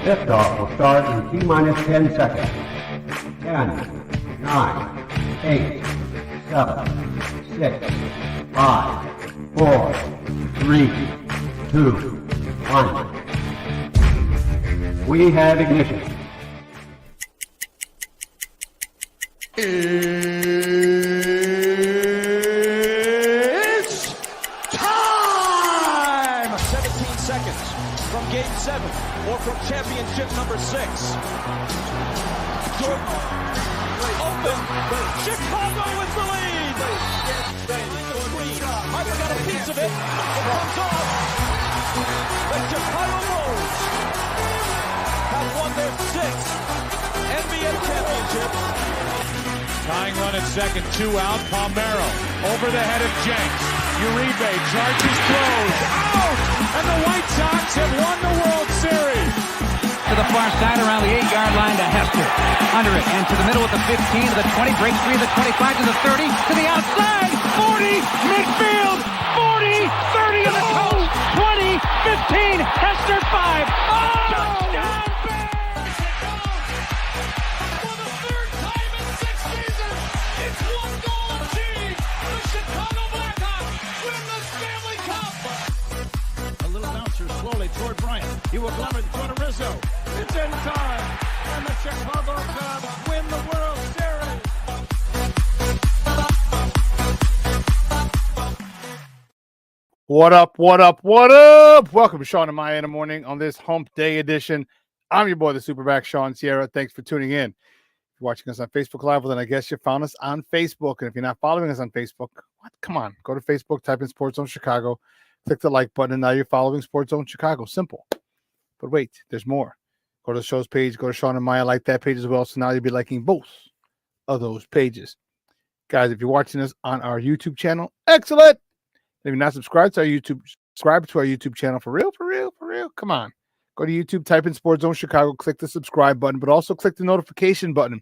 Liftoff will start in T-minus 10 seconds. 10, 9, 8, 7, 6, 5, 4, 3, 2, 1. We have ignition. It's time! 17 seconds from Game 7 or from championship number 6. Jordan open. Chicago with the lead. Harper got a piece of it. It comes off. The Chicago Bulls have won their 6th NBA championship. Tying run at second, 2 out. Palmero over the head of Jenks. Uribe charges, throws, out! And the White Sox have won the World Series. To the far side around the 8-yard line to Hester. Under it and to the middle with the 15 to the 20, breaks free to the 25 to the 30, to the outside, 40, midfield, 40, 30 in the coast, 20, 15, Hester 5. Oh! Touchdown! Slowly toward Bryant. He will glove it toward Rizzo. It's in time. And the Chicago Cubs win the World Series. What up, what up, what up? Welcome to Shawn and Maya in the morning on this hump day edition. I'm your boy, the SuperBack, Shawn Sierra. Thanks for tuning in. If you're watching us on Facebook Live, well, then I guess you found us on Facebook. And if you're not following us on Facebook, what? Come on. Go to Facebook, type in Sports Zone Chicago. Click the like button, and now you're following Sports Zone Chicago. Simple. But wait, there's more. Go to the show's page. Go to Shawn and Maya. Like that page as well. So now you'll be liking both of those pages. Guys, if you're watching us on our YouTube channel, excellent. If you're not subscribed to our YouTube, subscribe to our YouTube channel. For real. Come on. Go to YouTube, type in Sports Zone Chicago, click the subscribe button, but also click the notification button.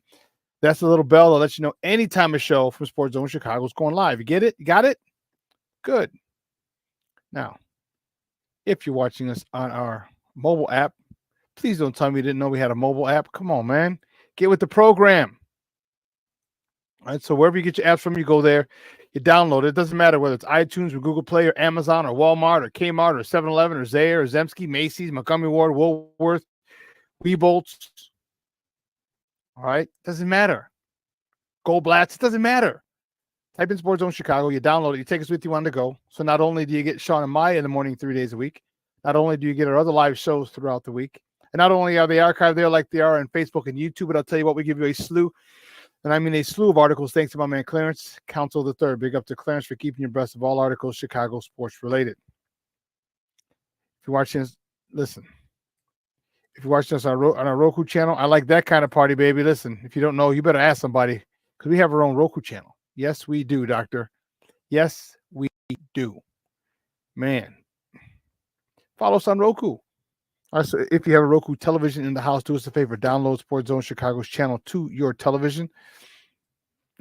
That's the little bell that'll let you know anytime a show from Sports Zone Chicago is going live. You get it? You got it? Good. Now, if you're watching us on our mobile app, please don't tell me you didn't know we had a mobile app. Come on, man. Get with the program. All right, so wherever you get your apps from, you go there. You download it. It doesn't matter whether it's iTunes or Google Play or Amazon or Walmart or Kmart or 7-Eleven or Zayre or Zemsky, Macy's, Montgomery Ward, Woolworth, Weebolts. All right, doesn't matter. Goldblatts, it doesn't matter. Type in Sports Zone Chicago. You download it. You take us with you on the go. So not only do you get Shawn and Maya in the morning 3 days a week, not only do you get our other live shows throughout the week, and not only are they archived there like they are on Facebook and YouTube, but I'll tell you what, we give you a slew, and I mean a slew of articles thanks to my man Clarence, Counsel the Third. Big up to Clarence for keeping you abreast of all articles Chicago sports related. If you're watching us, listen. If you're watching us on our Roku channel, I like that kind of party, baby. Listen, if you don't know, you better ask somebody because we have our own Roku channel. Yes, we do, doctor. Yes, we do. Man. Follow us on Roku. All right, so if you have a Roku television in the house, do us a favor. Download Sports Zone Chicago's channel to your television.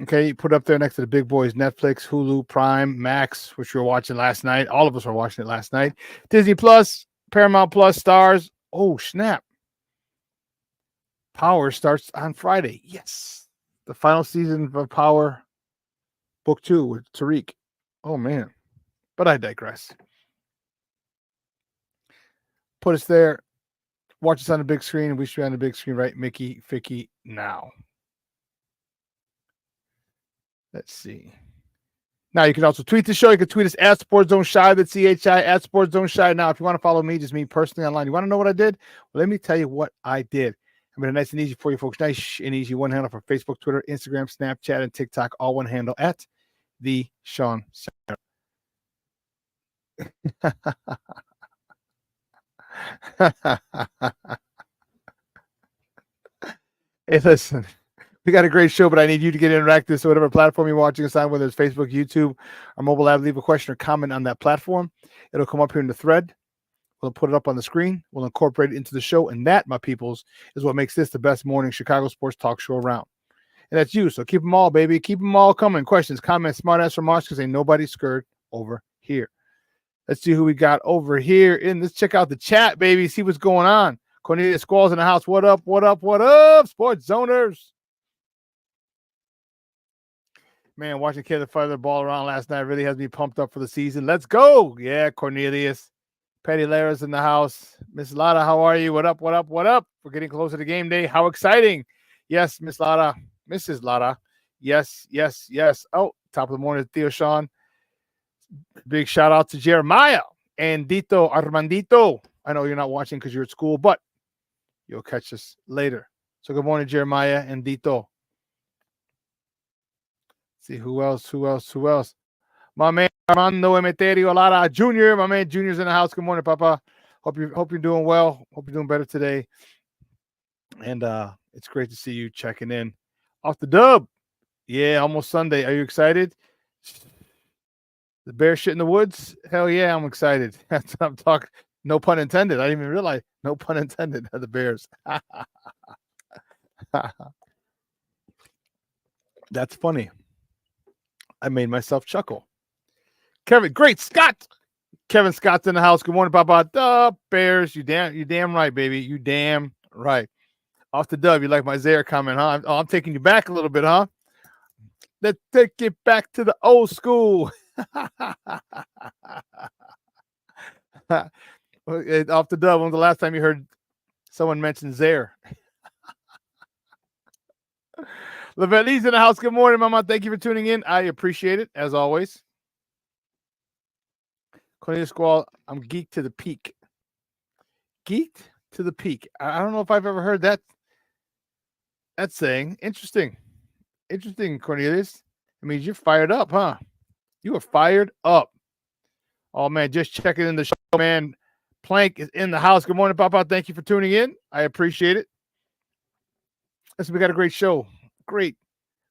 Okay, put it up there next to the big boys, Netflix, Hulu, Prime, Max, which we were watching last night. All of us were watching it last night. Disney Plus, Paramount Plus, Stars. Oh, snap. Power starts on Friday. Yes. The final season of Power Book 2 with Tariq. Oh, man. But I digress. Put us there. Watch us on the big screen. We should be on the big screen, right? Mickey, Ficky, now. Let's see. Now, you can also tweet the show. You can tweet us at Sports Zone Shy. That's CHI at Sports Zone Shy. Now, if you want to follow me, just me personally online, you want to know what I did? Well, let me tell you what I did. I made it nice and easy for you folks. Nice and easy one handle for Facebook, Twitter, Instagram, Snapchat, and TikTok. All one handle at the Shawn Center. Hey, listen. We got a great show, but I need you to get interactive. So whatever platform you're watching us on, whether it's Facebook, YouTube, or mobile app, leave a question or comment on that platform. It'll come up here in the thread. We'll put it up on the screen. We'll incorporate it into the show. And that, my peoples, is what makes this the best morning Chicago sports talk show around. And that's you. So keep them all, baby. Keep them all coming. Questions, comments, smart ass remarks, because ain't nobody scared over here. Let's see who we got over here. Let's check out the chat, baby. See what's going on. Cornelius Squalls in the house. What up? What up? What up? Sports Zoners. Man, watching kids fire the ball around last night really has me pumped up for the season. Let's go. Yeah, Cornelius. Petty Lara's in the house. Miss Lotta, how are you? What up? What up? What up? We're getting closer to game day. How exciting. Yes, Miss Lotta. Mrs. Lotta. Yes, yes, yes. Oh, top of the morning, Theo Shawn. Big shout out to Jeremiah and Dito Armandito. I know you're not watching because you're at school, but you'll catch us later. So good morning, Jeremiah and Dito. See who else? My man Armando Emeterio Lara Jr. My man Junior's in the house. Good morning, Papa. Hope you're doing well. Hope you're doing better today. And it's great to see you checking in. Off the dub. Yeah, almost Sunday. Are you excited? The bear shit in the woods? Hell yeah, I'm excited. That's what I'm talking. No pun intended. I didn't even realize. No pun intended. The Bears. That's funny. I made myself chuckle. Kevin, great Scott. Kevin Scott's in the house. Good morning, Papa. The Bears. You damn right, baby. You damn right. Off the dub. You like my Zaire comment, huh? I'm taking you back a little bit, huh? Let's take it back to the old school. Off the dub. When was the last time you heard someone mention Zaire? Levette Lee's in the house. Good morning, Mama. Thank you for tuning in. I appreciate it, as always. Cornelius Squall, I'm geeked to the peak. Geeked to the peak. I don't know if I've ever heard that saying. Interesting, Cornelius. I mean, you're fired up, huh? You are fired up. Oh, man, just checking in the show, man. Plank is in the house. Good morning, Papa. Thank you for tuning in. I appreciate it. Listen, we got a great show. Great.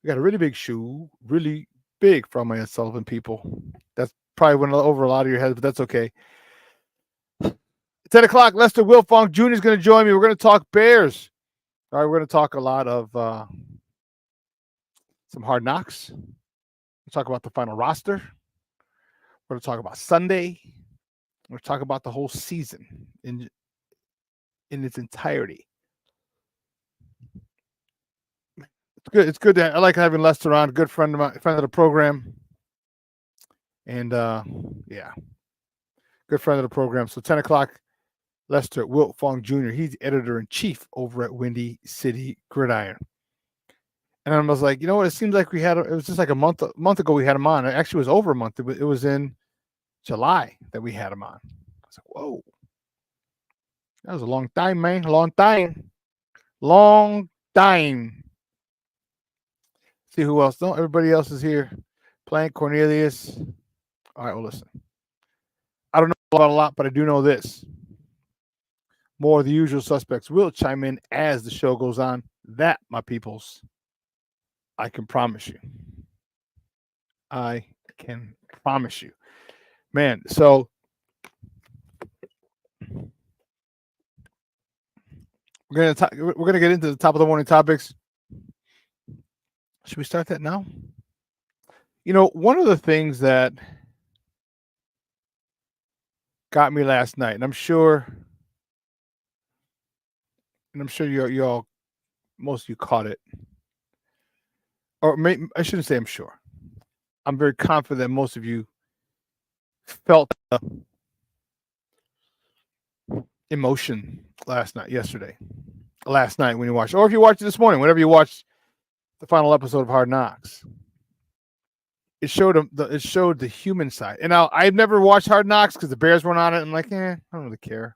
We got a really big show. Really big from my Sullivan people. That's probably went over a lot of your heads, but that's okay. 10 o'clock, Lester Wilfong Jr. is going to join me. We're going to talk Bears. All right, we're going to talk a lot of some hard knocks. We'll talk about the final roster. We're going to talk about Sunday. We're going to talk about the whole season in its entirety. It's good. It's good I like having Lester on. Good friend of the program. And yeah, good friend of the program. So 10 o'clock, Lester Wilt Fong Jr. He's editor-in-chief over at Windy City Gridiron. And I was like, you know what? It seems like it was just like a month ago we had him on. It actually was over a month. It was in July that we had him on. I was like, whoa. That was a long time, man. Long time. See who else? No, everybody else is here. Plank, Cornelius. All right, well, listen. I don't know about a lot, but I do know this. More of the usual suspects will chime in as the show goes on. That, my peoples, I can promise you. I can promise you. Man, so we're gonna get into the top of the morning topics. Should we start that now? You know, one of the things that got me last night, and I'm sure you all, most of you caught it, or maybe, I shouldn't say I'm sure. I'm very confident that most of you felt emotion last night when you watched, or if you watched it this morning, whenever you watched the final episode of Hard Knocks. It showed the human side. And now I've never watched Hard Knocks because the Bears weren't on it. I'm like, I don't really care.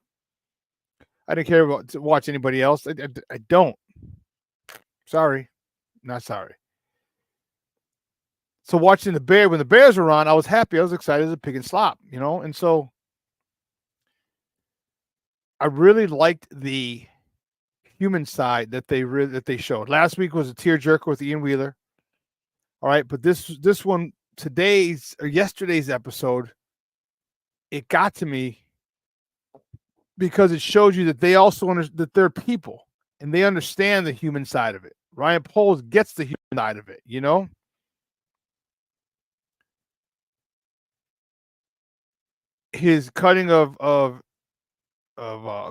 I didn't care to watch anybody else. I don't. Sorry. Not sorry. So watching when the Bears were on, I was happy. I was excited as a pig and slop, you know? And so I really liked the human side that they showed. Last week was a tearjerker with Ian Wheeler. All right, but this one, yesterday's episode, it got to me because it showed you that they also that they're people and they understand the human side of it. Ryan Poles gets the human side of it, you know? His cutting of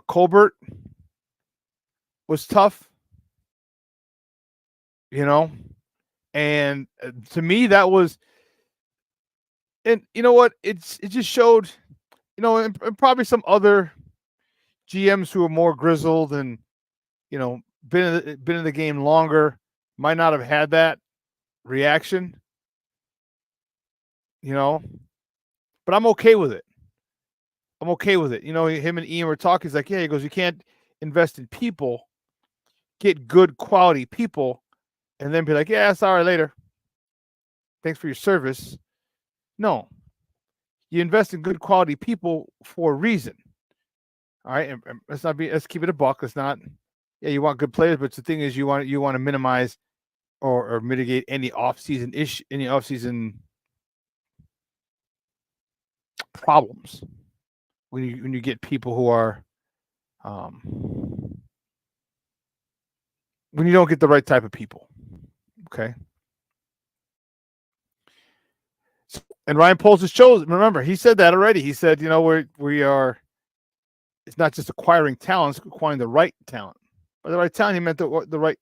Colbert was tough, you know, and to me that was, and you know what, it just showed, you know, and probably some other GMs who are more grizzled and, you know, been in the game longer might not have had that reaction, you know, but I'm okay with it. I'm okay with it. You know, him and Ian were talking. He's like, yeah, he goes, you can't invest in people, get good quality people, and then be like, yeah, sorry, later. Thanks for your service. No, you invest in good quality people for a reason. All right, and let's keep it a buck. Let's not. Yeah, you want good players, but the thing is, you want to minimize or mitigate any off-season issue, any off-season problems when you get people who are when you don't get the right type of people. Okay. And Ryan Poles has chosen. Remember, he said that already. He said, you know, we are. It's not just acquiring talent; it's acquiring the right talent. By the right talent, he meant the right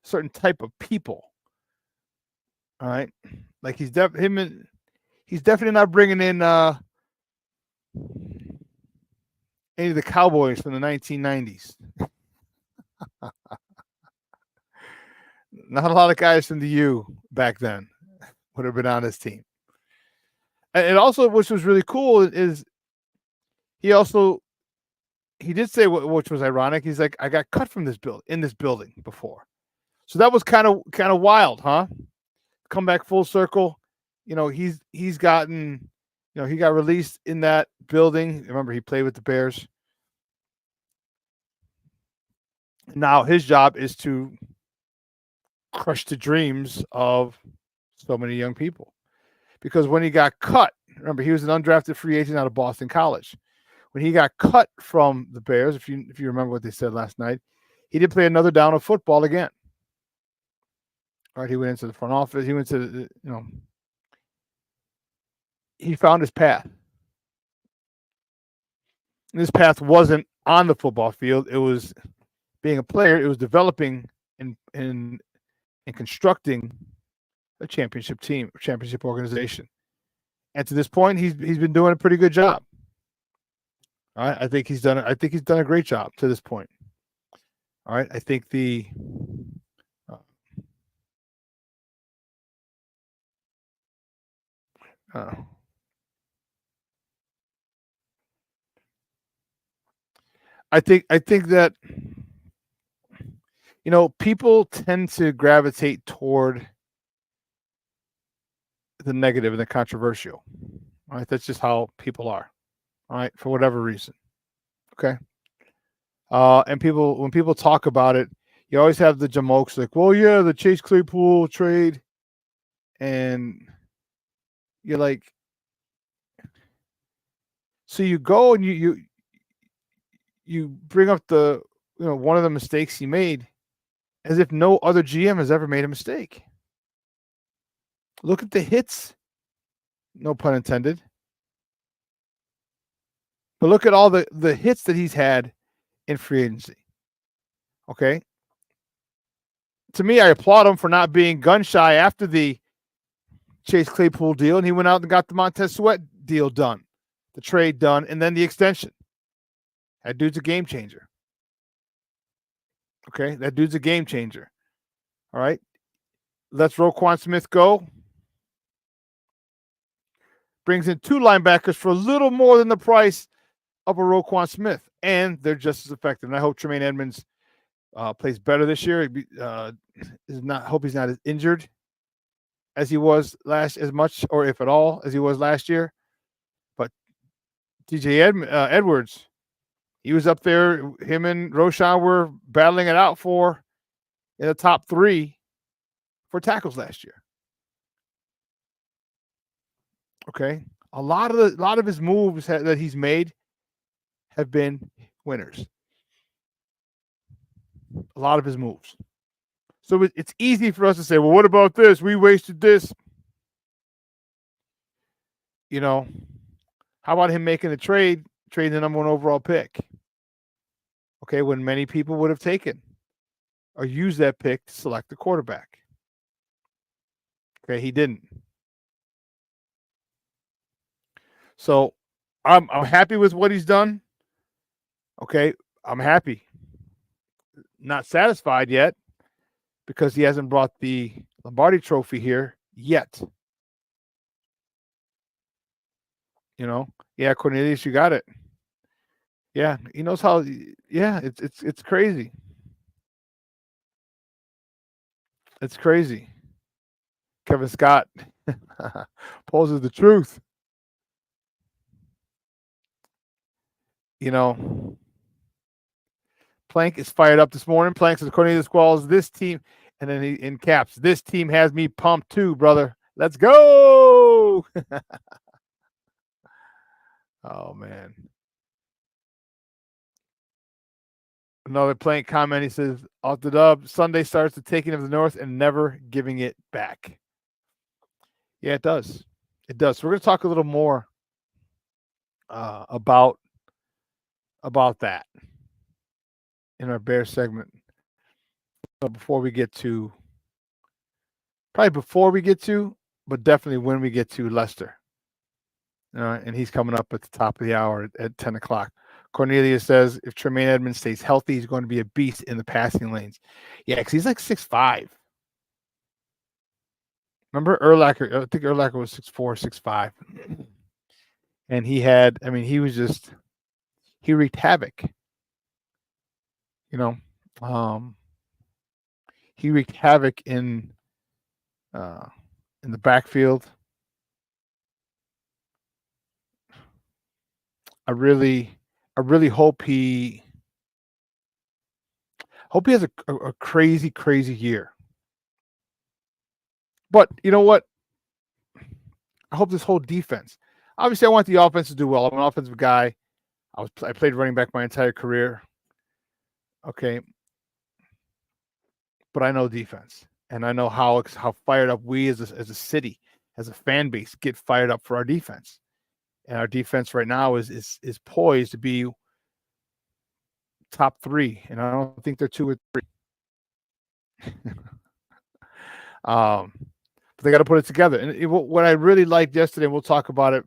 certain type of people. All right, like he's definitely not bringing in any of the Cowboys from the 1990s. Not a lot of guys from the U back then would have been on his team. And also, which was really cool, is he did say, which was ironic. He's like, I got cut from this building before, so that was kind of wild, huh? Come back full circle. You know, he's gotten, you know, he got released in that building. Remember, he played with the Bears. Now his job is to crush the dreams of so many young people. Because when he got cut, remember, he was an undrafted free agent out of Boston College. When he got cut from the Bears, if you remember what they said last night, he did play another down of football again. All right, he went into the front office. He went to the, you know, he found his path. And his path wasn't on the football field. It was being a player. It was developing and constructing a championship team, a championship organization. And to this point, he's been doing a pretty good job. All right, I think he's done a great job to this point. All right, I think I think that, you know, people tend to gravitate toward the negative and the controversial. All right, that's just how people are. All right, for whatever reason. Okay. And when people talk about it, you always have the jamokes like, well, yeah, the Chase Claypool trade, and you're like, so you go and you bring up the, you know, one of the mistakes he made, as if no other GM has ever made a mistake. Look at the hits, no pun intended. But look at all the hits that he's had in free agency. Okay. To me, I applaud him for not being gun shy after the Chase Claypool deal, and he went out and got the Montez Sweat deal done, the trade done, and then the extension. That dude's a game changer. Okay, that dude's a game changer. All right, lets Roquan Smith go. Brings in two linebackers for a little more than the price of a Roquan Smith, and they're just as effective. And I hope Tremaine Edmonds plays better this year. Hope he's not as injured as he was as much, or if at all, as he was last year. But DJ Edwards, he was up there. Him and Roschon were battling it out for in the top 3 for tackles last year. Okay, a lot of his moves that he's made have been winners. A lot of his moves. So it's easy for us to say, well, what about this? We wasted this. You know, how about him making the trade the number 1 overall pick? Okay, when many people would have taken or used that pick to select the quarterback. Okay, he didn't. So I'm happy with what he's done. Okay, I'm happy. Not satisfied yet because he hasn't brought the Lombardi Trophy here yet. You know, yeah, Cornelius, you got it. Yeah, he knows how. Yeah, it's crazy. It's crazy. Kevin Scott poses the truth. You know, Plank is fired up this morning. Plank says Cornelius Squalls, this team, and then he in caps, this team has me pumped too, brother. Let's go. Oh man. Another Plank comment. He says, off the dub, Sunday starts the taking of the North and never giving it back. Yeah, it does. It does. So we're going to talk a little more about that in our Bear segment. So before we get to, but definitely when we get to Lester. And he's coming up at the top of the hour at 10 o'clock. Cornelius says if Tremaine Edmonds stays healthy, he's going to be a beast in the passing lanes. Yeah, because he's like 6'5". Remember Urlacher? I think Urlacher was 6'4", 6'5". And he wreaked havoc. You know, he wreaked havoc in the backfield. I really hope he has a crazy, crazy year. But you know what? I hope this whole defense. Obviously, I want the offense to do well. I'm an offensive guy. I played running back my entire career. Okay. But I know defense. And I know how fired up we as a city, as a fan base, get fired up for our defense. And our defense right now is poised to be top 3. And I don't think they're 2 or 3. But they got to put it together. And what I really liked yesterday, and we'll talk about it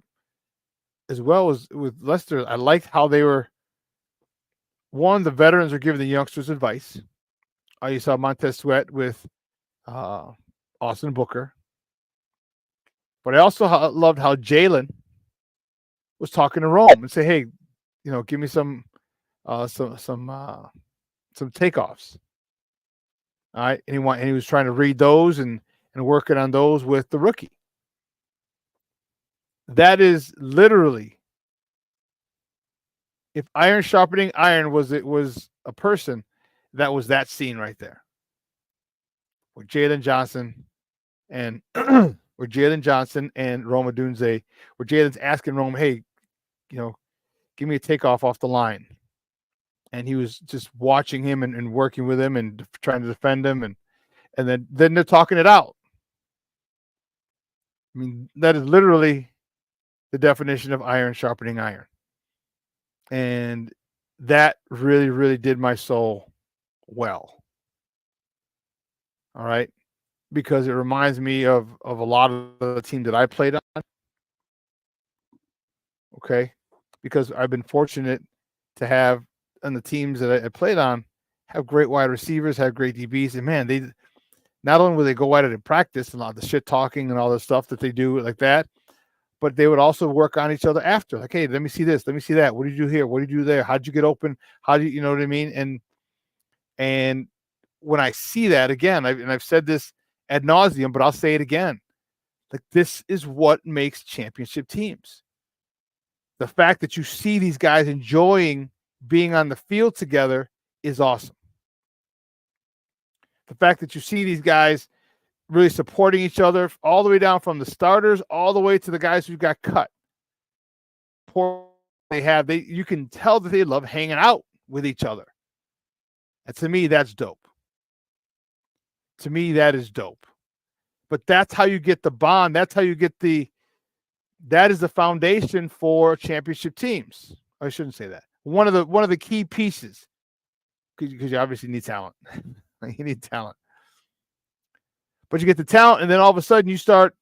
as well, was with Leicester. I liked how they were. One, the veterans are giving the youngsters advice. You saw Montez Sweat with Austin Booker. But I also loved how Jalen was talking to Rome and say, "Hey, give me some takeoffs." All right, and he was trying to read those and working on those with the rookie. That is literally, if iron sharpening iron was a person, that was that scene right there with Jalen Johnson and Rome Odunze, where Jalen's asking Rome, "Hey, give me a takeoff off the line," and he was just watching him and working with him and trying to defend him, and then they're talking it out. I mean, that is literally the definition of iron sharpening iron. And that really, really did my soul well. All right. Because it reminds me of a lot of the team that I played on. Okay. Because I've been fortunate to have on the teams that I played on have great wide receivers, have great DBs. And man, they not only would they go at it in practice and all the shit talking and all the stuff that they do like that, but they would also work on each other after. Like, hey, let me see this, let me see that. What did you do here? What did you do there? How'd you get open? How do you know what I mean? And when I see that again, I've said this ad nauseum, but I'll say it again. Like, this is what makes championship teams. The fact that you see these guys enjoying being on the field together is awesome. The fact that you see these guys really supporting each other all the way down from the starters all the way to the guys who got cut. You can tell that they love hanging out with each other. And to me, that's dope. To me, that is dope. But that's how you get the bond. That's how you get that is the foundation for championship teams. I shouldn't say that. One of the key pieces because you obviously need talent. You need talent. But you get the talent, and then all of a sudden you start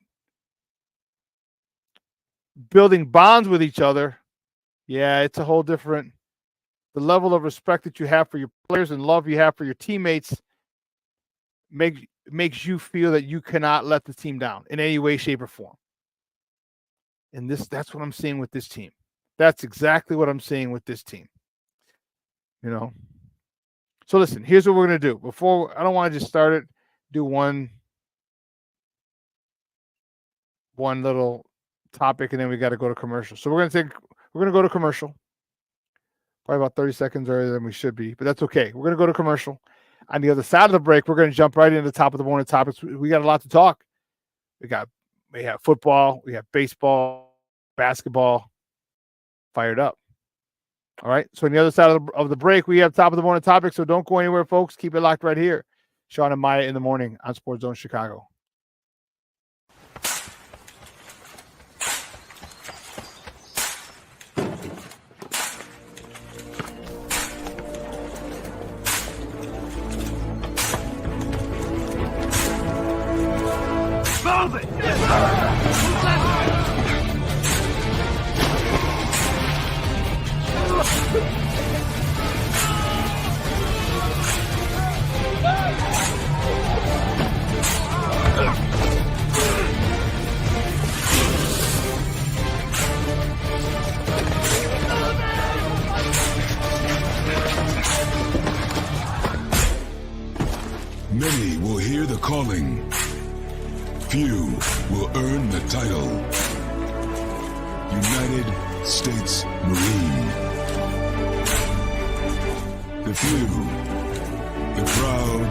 building bonds with each other. Yeah, it's a whole different. The level of respect that you have for your players and love you have for your teammates makes you feel that you cannot let the team down in any way, shape, or form. And that's what I'm seeing with this team. That's exactly what I'm seeing with this team. You know. So listen, here's what we're gonna do. I don't want to just start it, do one little topic, and then we got to go to commercial. So we're gonna go to commercial. Probably about 30 seconds earlier than we should be, but that's okay. We're gonna go to commercial. On the other side of the break, we're gonna jump right into the top of the morning topics. We got a lot to talk. We have football, we have baseball, basketball, fired up. All right. So on the other side of the break, we have top of the morning topics. So don't go anywhere, folks. Keep it locked right here. Shawn and Maya in the morning on Sports Zone Chicago. Many will hear the calling. Few will earn the title. United States Marine. The few, the proud,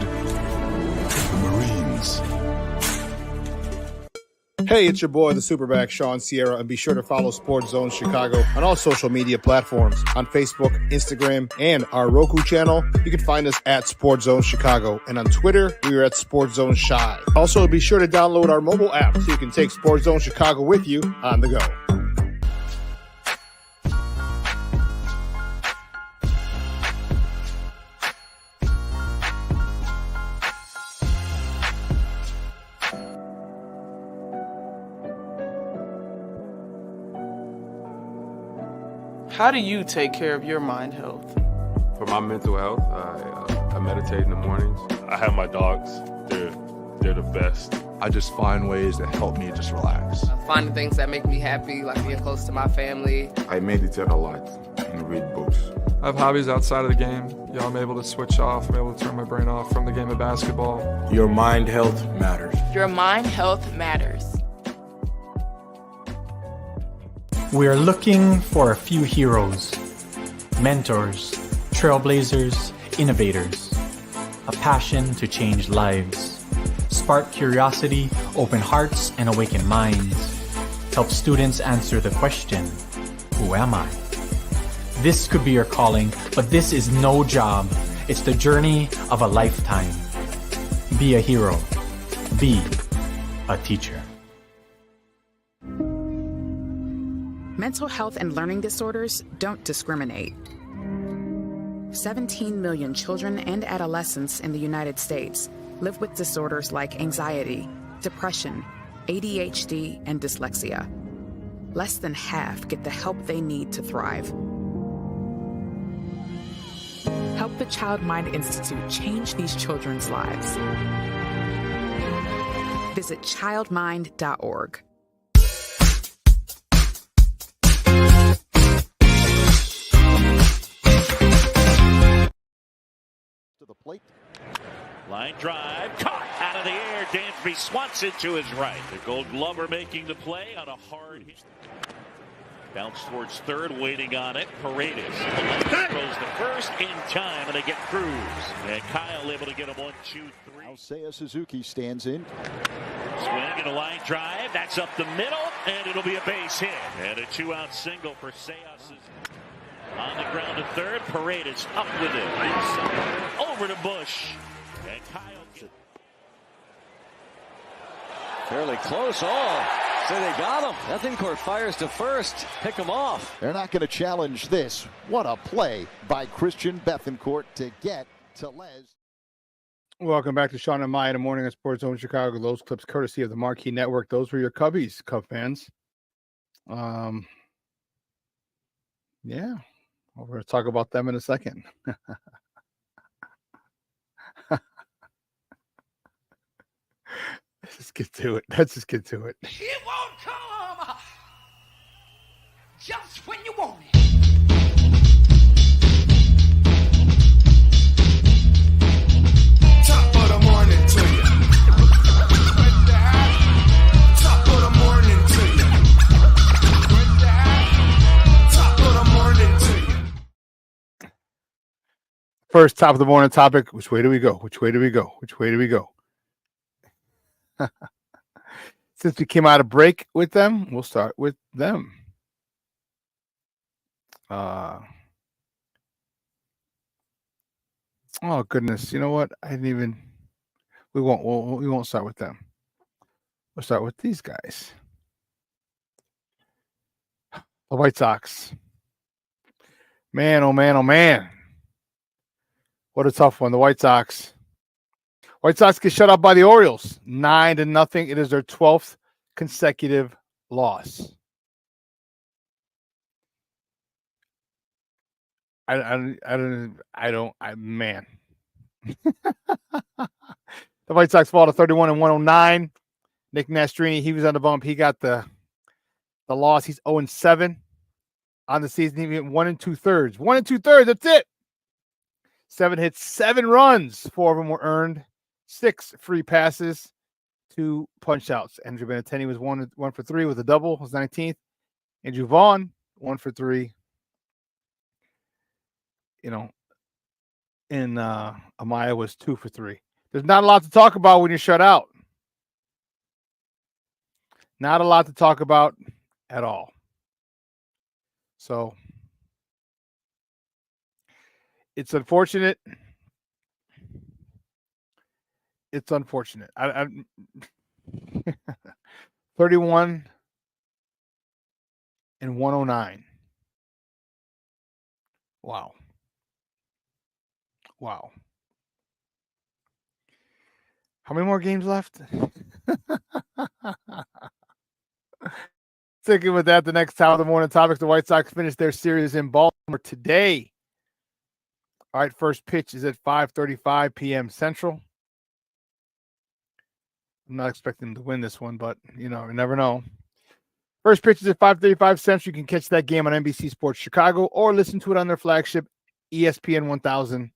the Marines. Hey, it's your boy, the SuperBack, Shawn Sierra, and be sure to follow Sports Zone Chicago on all social media platforms, on Facebook, Instagram, and our Roku channel. You can find us at Sports Zone Chicago, and on Twitter, we are at Sports Zone Shy. Also, be sure to download our mobile app so you can take Sports Zone Chicago with you on the go. How do you take care of your mind health? For my mental health, I meditate in the mornings. I have my dogs. They're the best. I just find ways that help me just relax. Finding things that make me happy, like being close to my family. I meditate a lot and read books. I have hobbies outside of the game. I'm able to switch off. I'm able to turn my brain off from the game of basketball. Your mind health matters. Your mind health matters. We are looking for a few heroes, mentors, trailblazers, innovators, a passion to change lives, spark curiosity, open hearts, and awaken minds, help students answer the question, who am I? This could be your calling, but this is no job. It's the journey of a lifetime. Be a hero. Be a teacher. Mental health and learning disorders don't discriminate. 17 million children and adolescents in the United States live with disorders like anxiety, depression, ADHD, and dyslexia. Less than half get the help they need to thrive. Help the Child Mind Institute change these children's lives. Visit childmind.org. To the plate. Line drive, caught out of the air. Dansby swats it to his right. The Gold Glover making the play on a hard hit. Bounce towards third, waiting on it. Paredes throws the first in time, and they get Cruz. And Kyle able to get him 1, 2, 3. Seiya Suzuki stands in. Swing and a line drive. That's up the middle, and it'll be a base hit. And a 2-out single for Seiya Suzuki. On the ground to third, Paredes up with it. Over to Bush. And Kyle. Fairly close. Oh, so they got him. ENCORE fires to first. Pick him off. They're not going to challenge this. What a play by Christian Bethencourt to get Tellez. Welcome back to Shawn and Maya in the morning on Sports Zone Chicago. Those clips courtesy of the Marquee Network. Those were your Cubbies, Cub fans. Yeah, we're going to talk about them in a second. Let's just get to it. It won't come just when you want it. Top of the morning to you. Top of the morning to you. Top of the morning to you. First top of the morning topic. Which way do we go? Since we came out of break with them, we'll start with them. Oh goodness! You know what? We won't start with them. We'll start with these guys. The White Sox. Man, oh man, oh man! What a tough one. The White Sox. White Sox get shut out by the Orioles, 9-0. It is their 12th consecutive loss. Man. The White Sox fall to 31-109. Nick Nastrini, he was on the bump. He got the loss. He's 0-7 on the season. He went 1 2/3. 1 2/3. That's it. 7 hits, 7 runs. 4 of them were earned. 6 free passes, 2 punch outs. Andrew Benintendi was 1 for 3 with a double. Was 19th. Andrew Vaughn 1 for 3. And Amaya was 2 for 3. There's not a lot to talk about when you're shut out. Not a lot to talk about at all. So it's unfortunate. It's unfortunate. 31-109. Wow. How many more games left? Sticking with that, the next top of the morning topic, the White Sox finished their series in Baltimore today. All right, first pitch is at 5:35 p.m. Central. I'm not expecting them to win this one, but, you never know. First pitch is at 5:35 Central. You can catch that game on NBC Sports Chicago or listen to it on their flagship ESPN 1000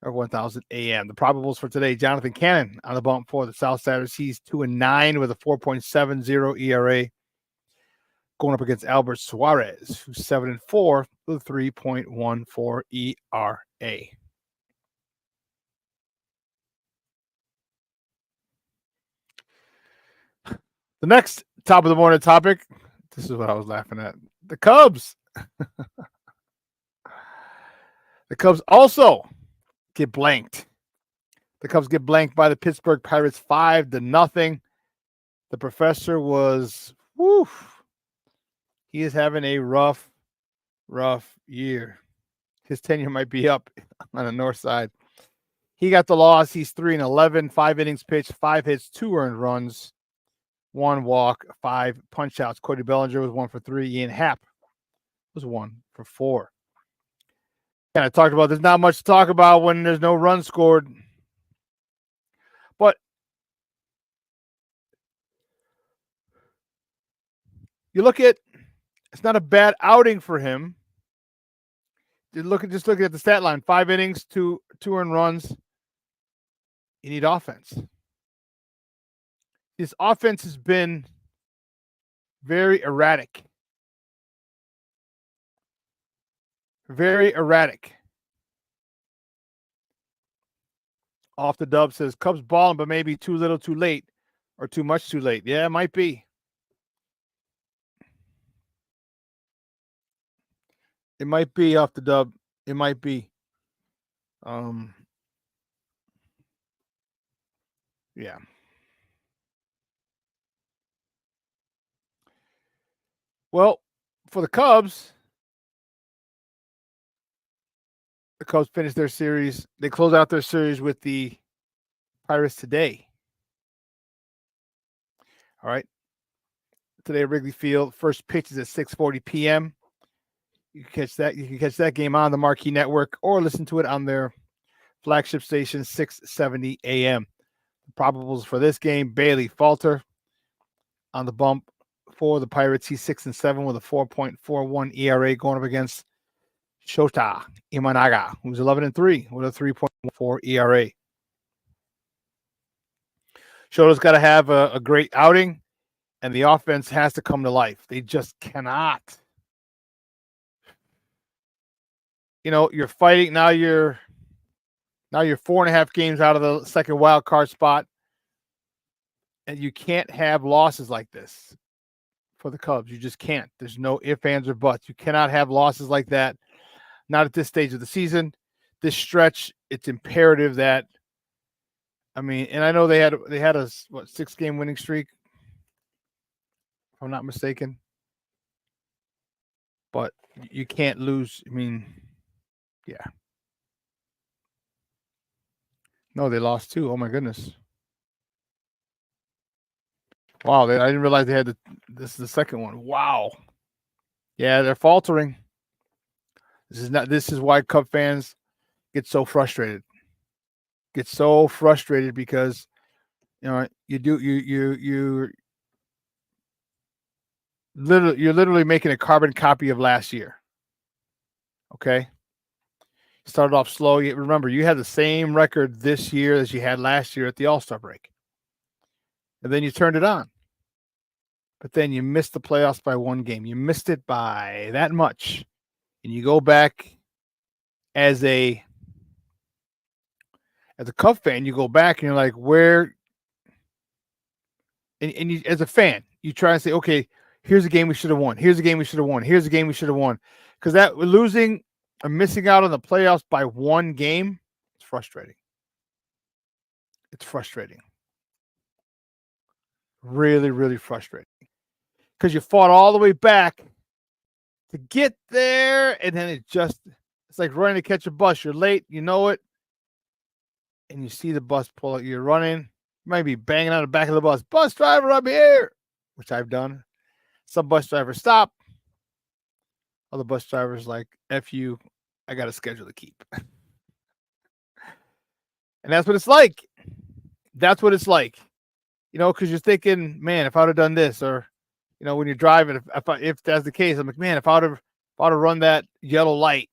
or 1000 AM. The probables for today, Jonathan Cannon on the bump for the Southsiders. He's 2-9 with a 4.70 ERA. Going up against Albert Suarez, who's 7-4 with a 3.14 ERA. The next top of the morning topic, this is what I was laughing at. The Cubs. The Cubs also get blanked. The Cubs get blanked by the Pittsburgh Pirates 5-0. The professor was, he is having a rough year. His tenure might be up on the north side. He got the loss. He's 3-11, 5 innings pitched, 5 hits, 2 earned runs, 1 walk, 5 punch outs. Cody Bellinger was 1 for 3. Ian Happ was 1 for 4. And I talked about there's not much to talk about when there's no run scored. But you look at, it's not a bad outing for him. Just looking at the stat line, 5 innings, 2 earned runs. You need offense. His offense has been very erratic. Very erratic. Off the Dub says, Cubs balling, but maybe too little too late or too much too late. Yeah, it might be. It might be off the Dub. It might be. Yeah. Well, for the Cubs, the Cubs finish their series. They close out their series with the Pirates today. All right. Today at Wrigley Field. First pitch is at 6:40 p.m. You can catch that game on the Marquee Network or listen to it on their flagship station, 670 a.m. The probables for this game: Bailey Falter on the bump for the Pirates. He's 6-7 with a 4.41 ERA, going up against Shota Imanaga, who's 11-3 with a 3.14 ERA. Shota's got to have a great outing, and the offense has to come to life. They just cannot. You're fighting now. You're 4.5 games out of the second wild card spot, and you can't have losses like this for the Cubs. You just can't. There's no ifs, ands, or buts. You cannot have losses like that. Not at this stage of the season. This stretch, it's imperative that. And I know they had a 6-game winning streak, if I'm not mistaken. But you can't lose. Yeah. No, they lost 2. Oh my goodness. Wow, I didn't realize they had this is the second one. Wow. Yeah, they're faltering. This is why Cub fans get so frustrated. Because you're literally making a carbon copy of last year. Okay? Started off slow. Remember, you had the same record this year as you had last year at the All-Star break. And then you turned it on. But then you missed the playoffs by 1 game. You missed it by that much. And you go back as a Cub fan, you go back and you're like, where? And you, as a fan, you try and say, okay, here's a game we should have won. Here's a game we should have won. Here's a game we should have won. Because that losing or missing out on the playoffs by 1 game, it's frustrating. It's frustrating. Really, really frustrating. Because you fought all the way back to get there, and then it's like running to catch a bus. You're late, you know it, and you see the bus pull out. You're running, you might be banging on the back of the bus. Bus driver, I'm here, which I've done. Some bus drivers stop. Other bus drivers like, F you, I got a schedule to keep. And that's what it's like. That's what it's like. Because you're thinking, man, if I would have done this, or, when you're driving, if that's the case, I'm like, man, if I would have run that yellow light,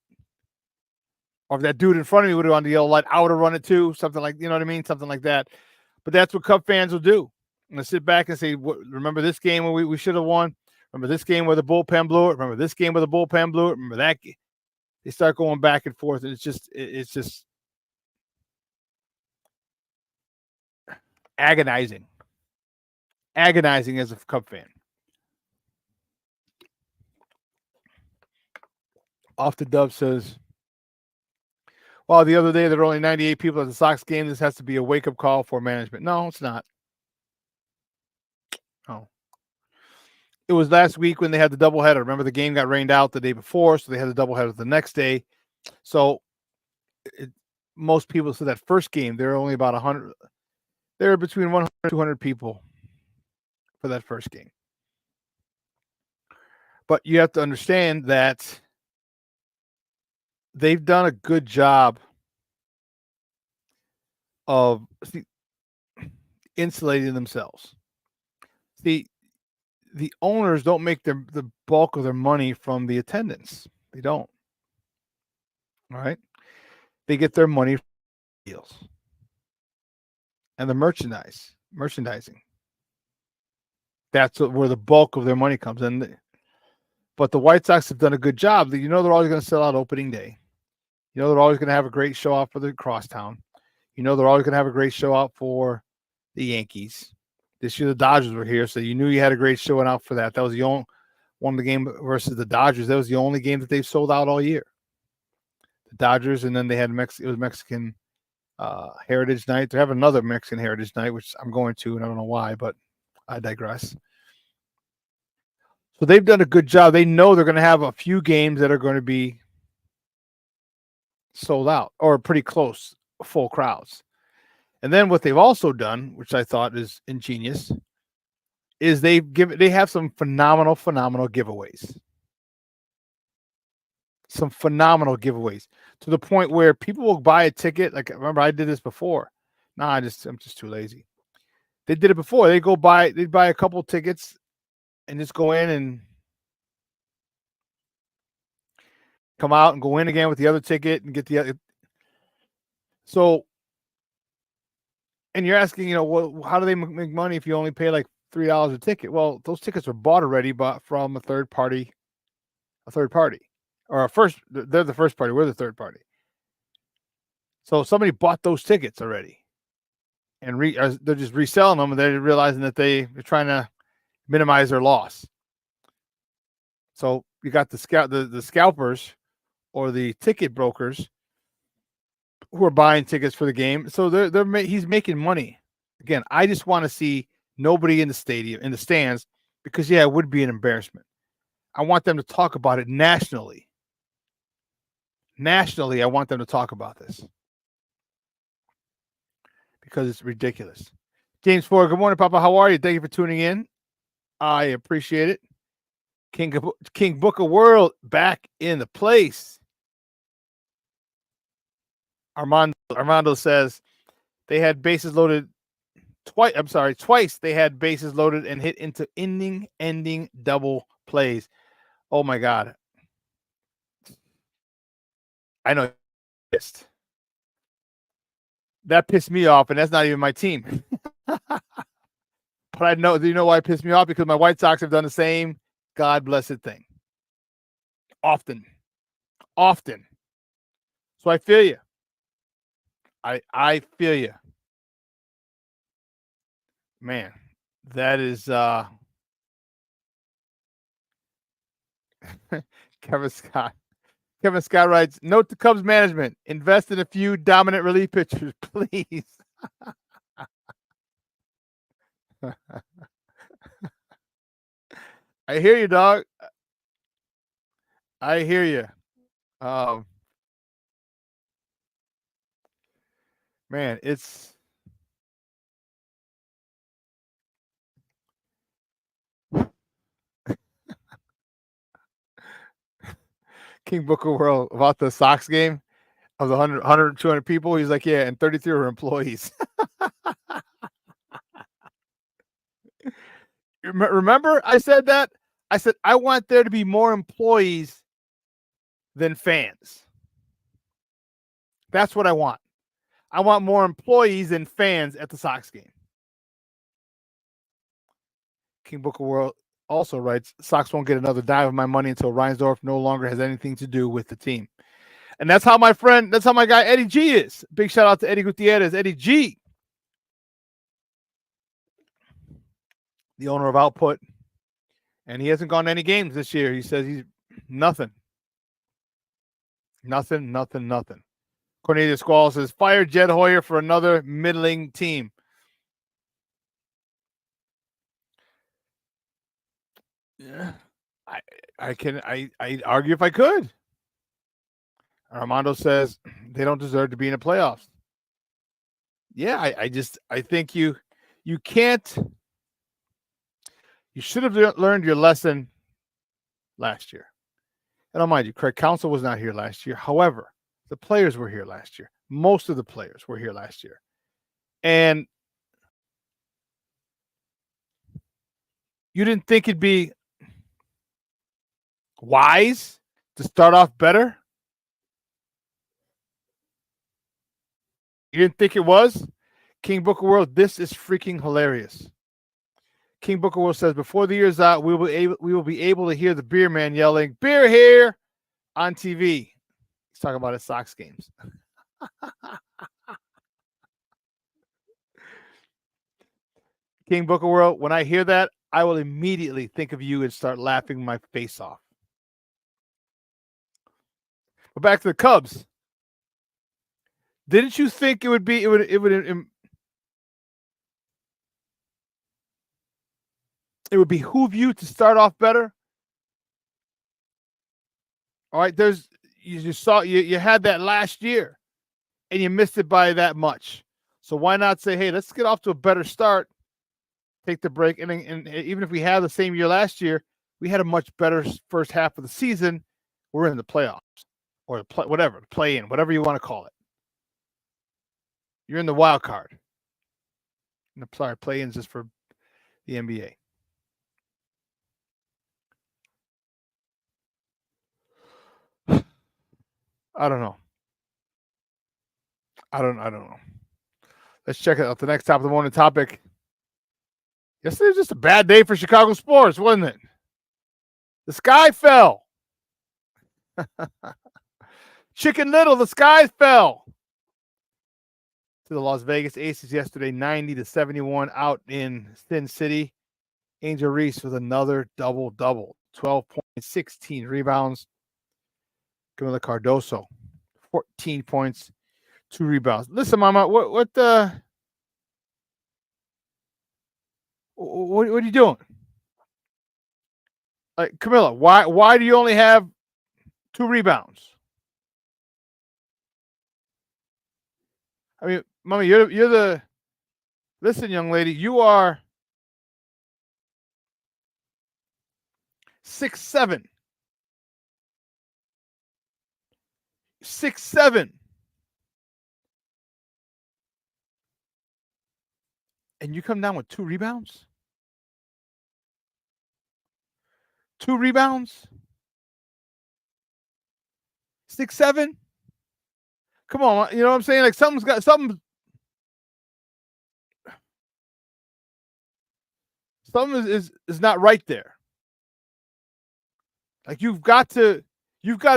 or if that dude in front of me would have run the yellow light, I would have run it too. Something like, you know what I mean? Something like that. But that's what Cub fans will do. And sit back and say, remember this game where we should have won? Remember this game where the bullpen blew it? Remember this game where the bullpen blew it? Remember that game? They start going back and forth, and it's just agonizing. Agonizing as a Cub fan. Off the Dub says, well, the other day there were only 98 people at the Sox game. This has to be a wake-up call for management. No, it's not. Oh. It was last week when they had the doubleheader. Remember, the game got rained out the day before, so they had the doubleheader the next day. So most people said that first game, there were only about 100. There were between 100 and 200 people for that first game. But you have to understand that they've done a good job of insulating themselves. The owners don't make the bulk of their money from the attendance. They don't. All right. They get their money from deals and the merchandising. That's where the bulk of their money comes in. But the White Sox have done a good job. They're always going to sell out opening day. They're always going to have a great show out for the crosstown. They're always going to have a great show out for the Yankees. This year the Dodgers were here, so you knew you had a great showing out for that. That was the only one of the game versus the Dodgers. That was the only game that they've sold out all year. The Dodgers, and then they had Mexican Heritage Night. They have another Mexican Heritage Night, which I'm going to, and I don't know why, but I digress. So they've done a good job. They know they're going to have a few games that are going to be sold out or pretty close, full crowds. And then what they've also done, which I thought is ingenious, is they have some phenomenal giveaways. Some phenomenal giveaways to the point where people will buy a ticket. Like, remember, I did this before. I'm just too lazy. They did it before. They'd buy a couple tickets and just go in and come out and go in again with the other ticket and get the other. So, and you're asking, well, how do they make money if you only pay like $3 a ticket? Well, those tickets are bought already, but from a third party, or they're the first party. We're the third party. So somebody bought those tickets already, and they're just reselling them, and they're realizing that they're trying to minimize their loss. So you got the scalpers or the ticket brokers who are buying tickets for the game. So he's making money. Again, I just want to see nobody in the stadium, in the stands, because it would be an embarrassment. I want them to talk about it nationally. Nationally, I want them to talk about this because it's ridiculous. James Ford, good morning, Papa. How are you? Thank you for tuning in. I appreciate it. King Booker World back in the place. Armando says they had bases loaded twice. I'm sorry, twice they had bases loaded and hit into ending double plays. Oh my God. I know. That pissed me off, and that's not even my team. But do you know why it pissed me off? Because my White Sox have done the same God blessed thing. Often. So I feel you. I feel you. Man, that is Kevin Scott. Kevin Scott writes, note to Cubs management, invest in a few dominant relief pitchers, please. I hear you, dog. I hear you. Man, it's King Booker World about the Sox game of the 100, 200 people. He's like, yeah, and 33 are employees. Remember I said that? I said, I want there to be more employees than fans. That's what I want. I want more employees than fans at the Sox game. King Booker World also writes, Sox won't get another dime of my money until Reinsdorf no longer has anything to do with the team. And that's how my guy Eddie G is. Big shout out to Eddie Gutierrez, Eddie G, the owner of Output. And he hasn't gone to any games this year. He says he's nothing. Cornelius Squall says, fire Jed Hoyer for another middling team. Yeah, I argue if I could. Armando says they don't deserve to be in the playoffs. Yeah, I think you can't. You should have learned your lesson last year. And I'll mind you, Craig Counsell was not here last year. However, the players were here last year. Most of the players were here last year. And you didn't think it'd be wise to start off better? You didn't think it was? King Booker World, this is freaking hilarious. King Booker World says, before the year's out, we will be able to hear the beer man yelling, beer here, on TV. He's talking about his Sox games. King Booker World, when I hear that, I will immediately think of you and start laughing my face off. But back to the Cubs. Didn't you think it would behoove you to start off better? All right, you had that last year, and you missed it by that much. So why not say, hey, let's get off to a better start, take the break, and even if we had the same year last year, we had a much better first half of the season. We're in the playoffs or play in, whatever you want to call it. You're in the wild card. Sorry, play-ins just for the NBA. I don't know. I don't know. Let's check it out. The next top of the morning topic. Yesterday was just a bad day for Chicago sports, wasn't it? The sky fell. Chicken Little, the sky fell. To the Las Vegas Aces yesterday, 90-71 out in Sin City. Angel Reese with another double-double, 12 points, 16 rebounds. Camila Cardoso, 14 points, 2 rebounds. Listen, Mama, what are you doing? Like, Camilla, why do you only have 2 rebounds? I mean, Mama, you're the. Listen, young lady, you are 6'7". 6'7". And you come down with 2 rebounds? 2 rebounds? 6'7"? Come on, you know what I'm saying? Like something is not right there. Like you've got to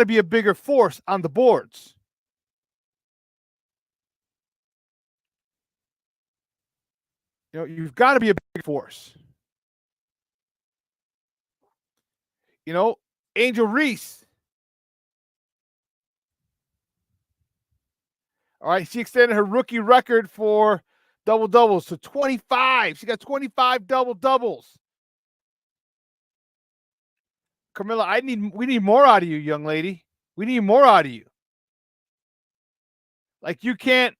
be a bigger force on the boards. You know, you've got to be a big force. You know, Angel Reese. All right, she extended her rookie record for double-doubles to 25. She got 25 double-doubles. Camilla, we need more out of you, young lady. We need more out of you. Like you can't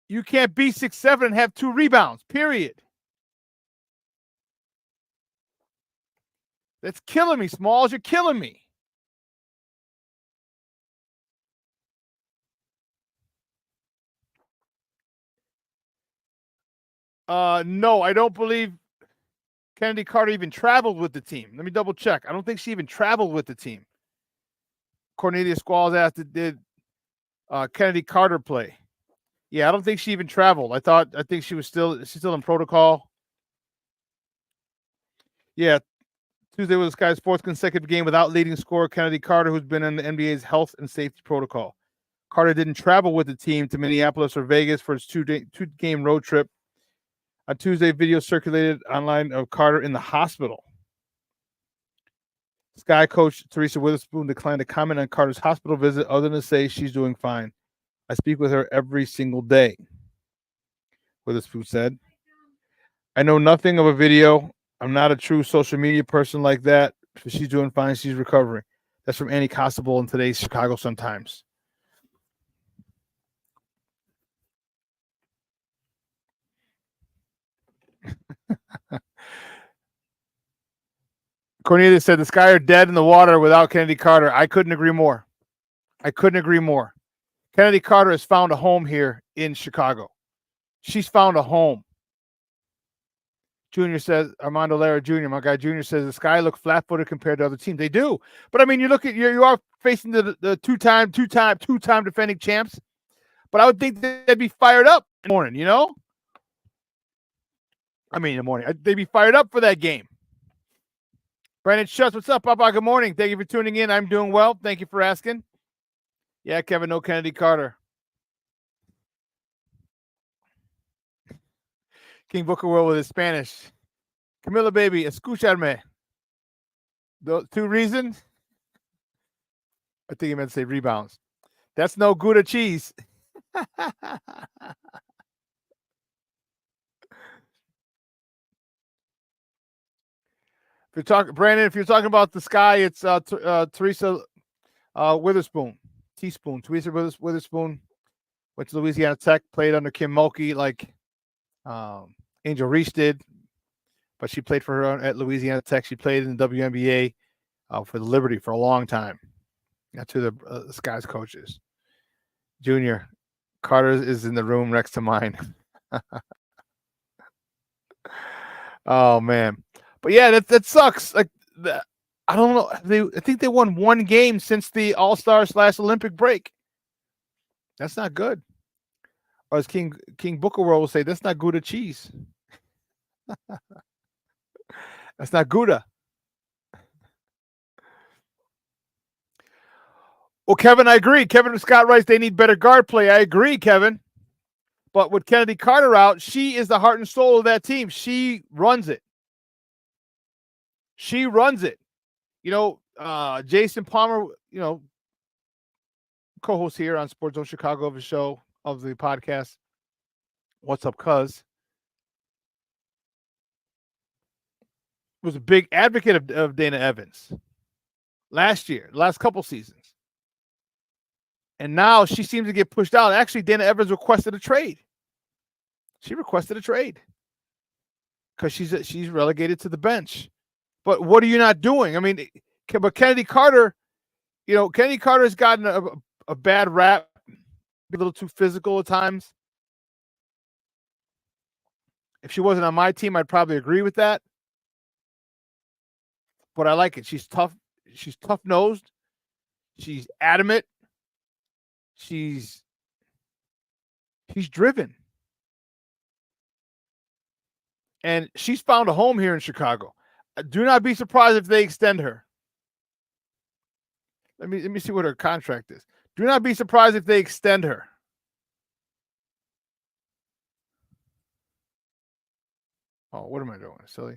be 6'7" and have 2 rebounds, period. That's killing me, Smalls. You're killing me. No, I don't believe Kennedy Carter even traveled with the team. Let me double check. I don't think she even traveled with the team. Cornelia Squalls asked, did Kennedy Carter play? Yeah, I don't think she even traveled. I think she's still in protocol. Yeah, Tuesday was Sky's 4th consecutive game without leading scorer Kennedy Carter, who's been in the NBA's health and safety protocol. Carter didn't travel with the team to Minneapolis or Vegas for his two-game road trip. On Tuesday, video circulated online of Carter in the hospital. Sky coach Teresa Witherspoon declined to comment on Carter's hospital visit other than to say she's doing fine. I speak with her every single day, Witherspoon said. I know nothing of a video. I'm not a true social media person like that. She's doing fine. She's recovering. That's from Annie Constable in today's Chicago Sun-Times. Cornelia said the Sky are dead in the water without Kennedy Carter. I couldn't agree more. Kennedy Carter has found a home here in Chicago. She's found a home. Junior says, Armando Lara Jr., my guy Junior says the Sky look flat-footed compared to other teams. They do. But I mean, you are facing the two-time defending champs. But I would think they'd be fired up in the morning, you know? I mean, in the morning. They'd be fired up for that game. Brandon Schutz, what's up, Papa? Good morning. Thank you for tuning in. I'm doing well. Thank you for asking. Yeah, Kevin, no Kennedy Carter. King Booker World with his Spanish. Camila, baby, escúchame. The 2 reasons? I think he meant to say rebounds. That's no Gouda cheese. you're talking, Brandon, if you're talking about the sky, it's Teresa Witherspoon. Teresa Witherspoon went to Louisiana Tech, played under Kim Mulkey like Angel Reese did, but she played for her at Louisiana Tech. She played in the WNBA for the Liberty for a long time. That's who the Sky's coach is. Junior Carter is in the room next to mine. Oh man, but yeah, that sucks. Like I don't know. I think they won one game since the All-Star / Olympic break. That's not good. Or as King Booker will say, that's not Gouda cheese. That's not Gouda. Well, Kevin, I agree. Kevin and Scott writes they need better guard play. I agree, Kevin. But with Kennedy Carter out, she is the heart and soul of that team. She runs it. She runs it. You know, Jason Palmer, you know, co-host here on Sports Zone Chicago of the show, of the podcast, What's Up, Cuz, was a big advocate of Dana Evans last couple seasons. And now she seems to get pushed out. Actually, Dana Evans requested a trade. She requested a trade because she's relegated to the bench. But what are you not doing? I mean, but Kennedy Carter, you know, Kennedy Carter has gotten a bad rap, a little too physical at times. If she wasn't on my team, I'd probably agree with that. But I like it. She's tough. She's tough-nosed. She's adamant. She's driven. And she's found a home here in Chicago. Do not be surprised if they extend her. Let me see what her contract is. Do not be surprised if they extend her. Oh, what am I doing? Silly.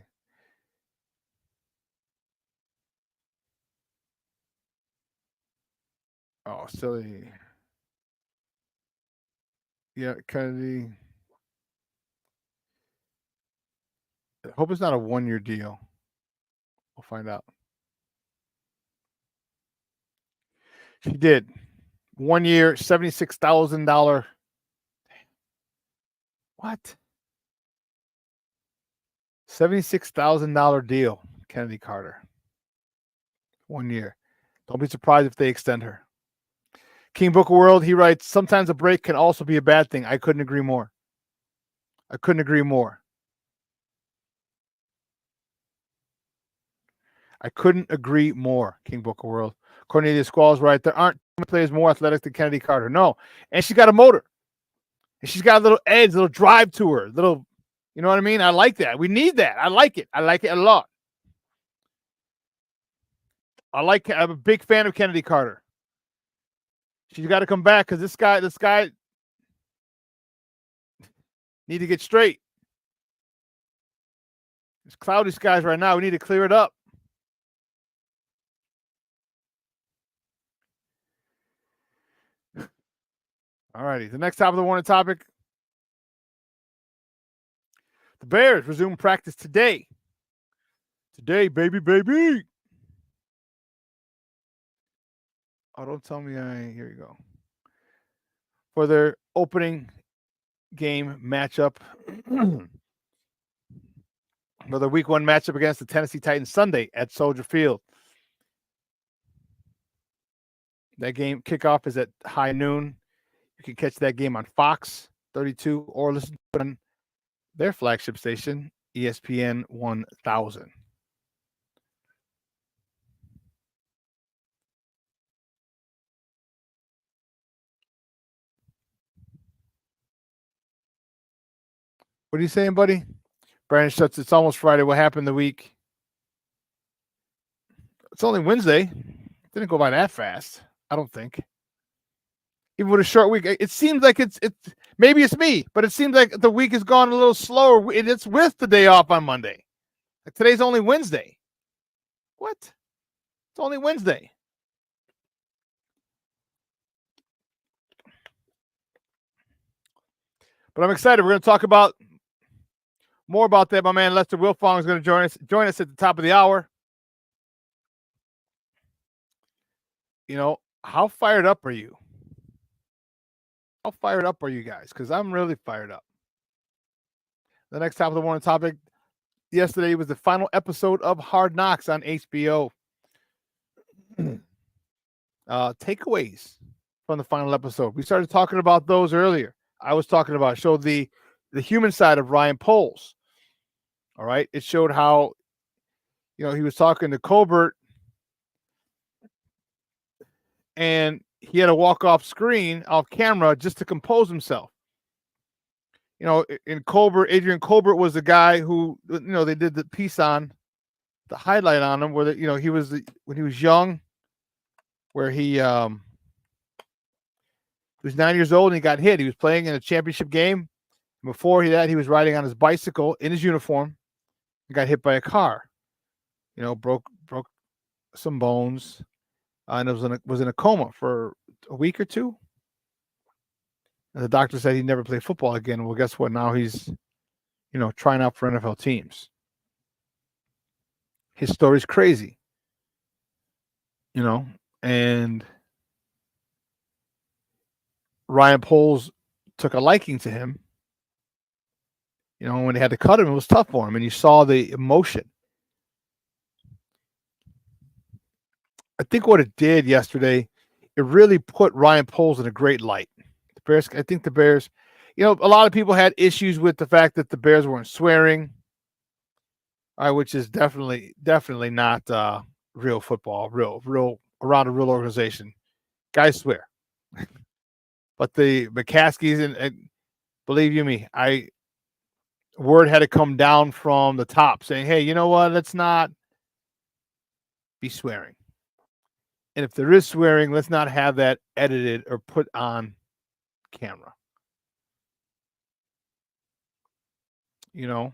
Oh, silly. Yeah, Kennedy. I hope it's not a one-year deal. We'll find out. She did. 1 year, $76,000. What? $76,000 deal, Kennedy Carter. 1 year. Don't be surprised if they extend her. King Booker World, he writes, sometimes a break can also be a bad thing. I couldn't agree more. I couldn't agree more. I couldn't agree more, King Booker World. Cornelius Squall's right. There aren't players more athletic than Kennedy Carter. No. And she's got a motor. And she's got a little edge, a little drive to her. Little, you know what I mean? I like that. We need that. I like it. I like it a lot. I'm a big fan of Kennedy Carter. She's got to come back because this guy need to get straight. It's cloudy skies right now. We need to clear it up. All righty. The next top of the morning topic. The Bears resume practice today. Today, baby. Oh, don't tell me here you go. For their opening game matchup. For the week 1 matchup against the Tennessee Titans Sunday at Soldier Field. That game kickoff is at high noon. You can catch that game on Fox 32 or listen to it on their flagship station, ESPN 1000. What are you saying, buddy? Brandon Schutz, it's almost Friday. What happened the week? It's only Wednesday. It didn't go by that fast, I don't think. Even with a short week, it seems like it's maybe it's me, but it seems like the week has gone a little slower. It's with the day off on Monday. Like today's only Wednesday. What? It's only Wednesday. But I'm excited. We're going to talk about More about that, my man Lester Wilfong is going to join us at the top of the hour. You know, how fired up are you? How fired up are you guys? Because I'm really fired up. The next top of the morning topic. Yesterday was the final episode of Hard Knocks on HBO. Takeaways from the final episode. We started talking about those earlier. I was talking about showed the human side of Ryan Poles. All right. It showed how, he was talking to Colbert and he had to walk off camera just to compose himself. In Adrian Colbert was the guy who, they did the piece on, the highlight on him where, he was, when he was young, where he was 9 years old and he got hit. He was playing in a championship game. Before that, he was riding on his bicycle in his uniform and got hit by a car. Broke some bones, and was in a coma for a week or two. And the doctor said he'd never play football again. Well, guess what? Now he's, trying out for NFL teams. His story's crazy, and Ryan Poles took a liking to him. When they had to cut him, it was tough for him, and you saw the emotion. I think what it did yesterday, it really put Ryan Poles in a great light. I think the Bears, a lot of people had issues with the fact that the Bears weren't swearing, which is definitely not real football, real around a real organization. Guys swear. But the McCaskies, and believe you me, word had to come down from the top saying, hey, you know what? Let's not be swearing. And if there is swearing, let's not have that edited or put on camera. Yeah,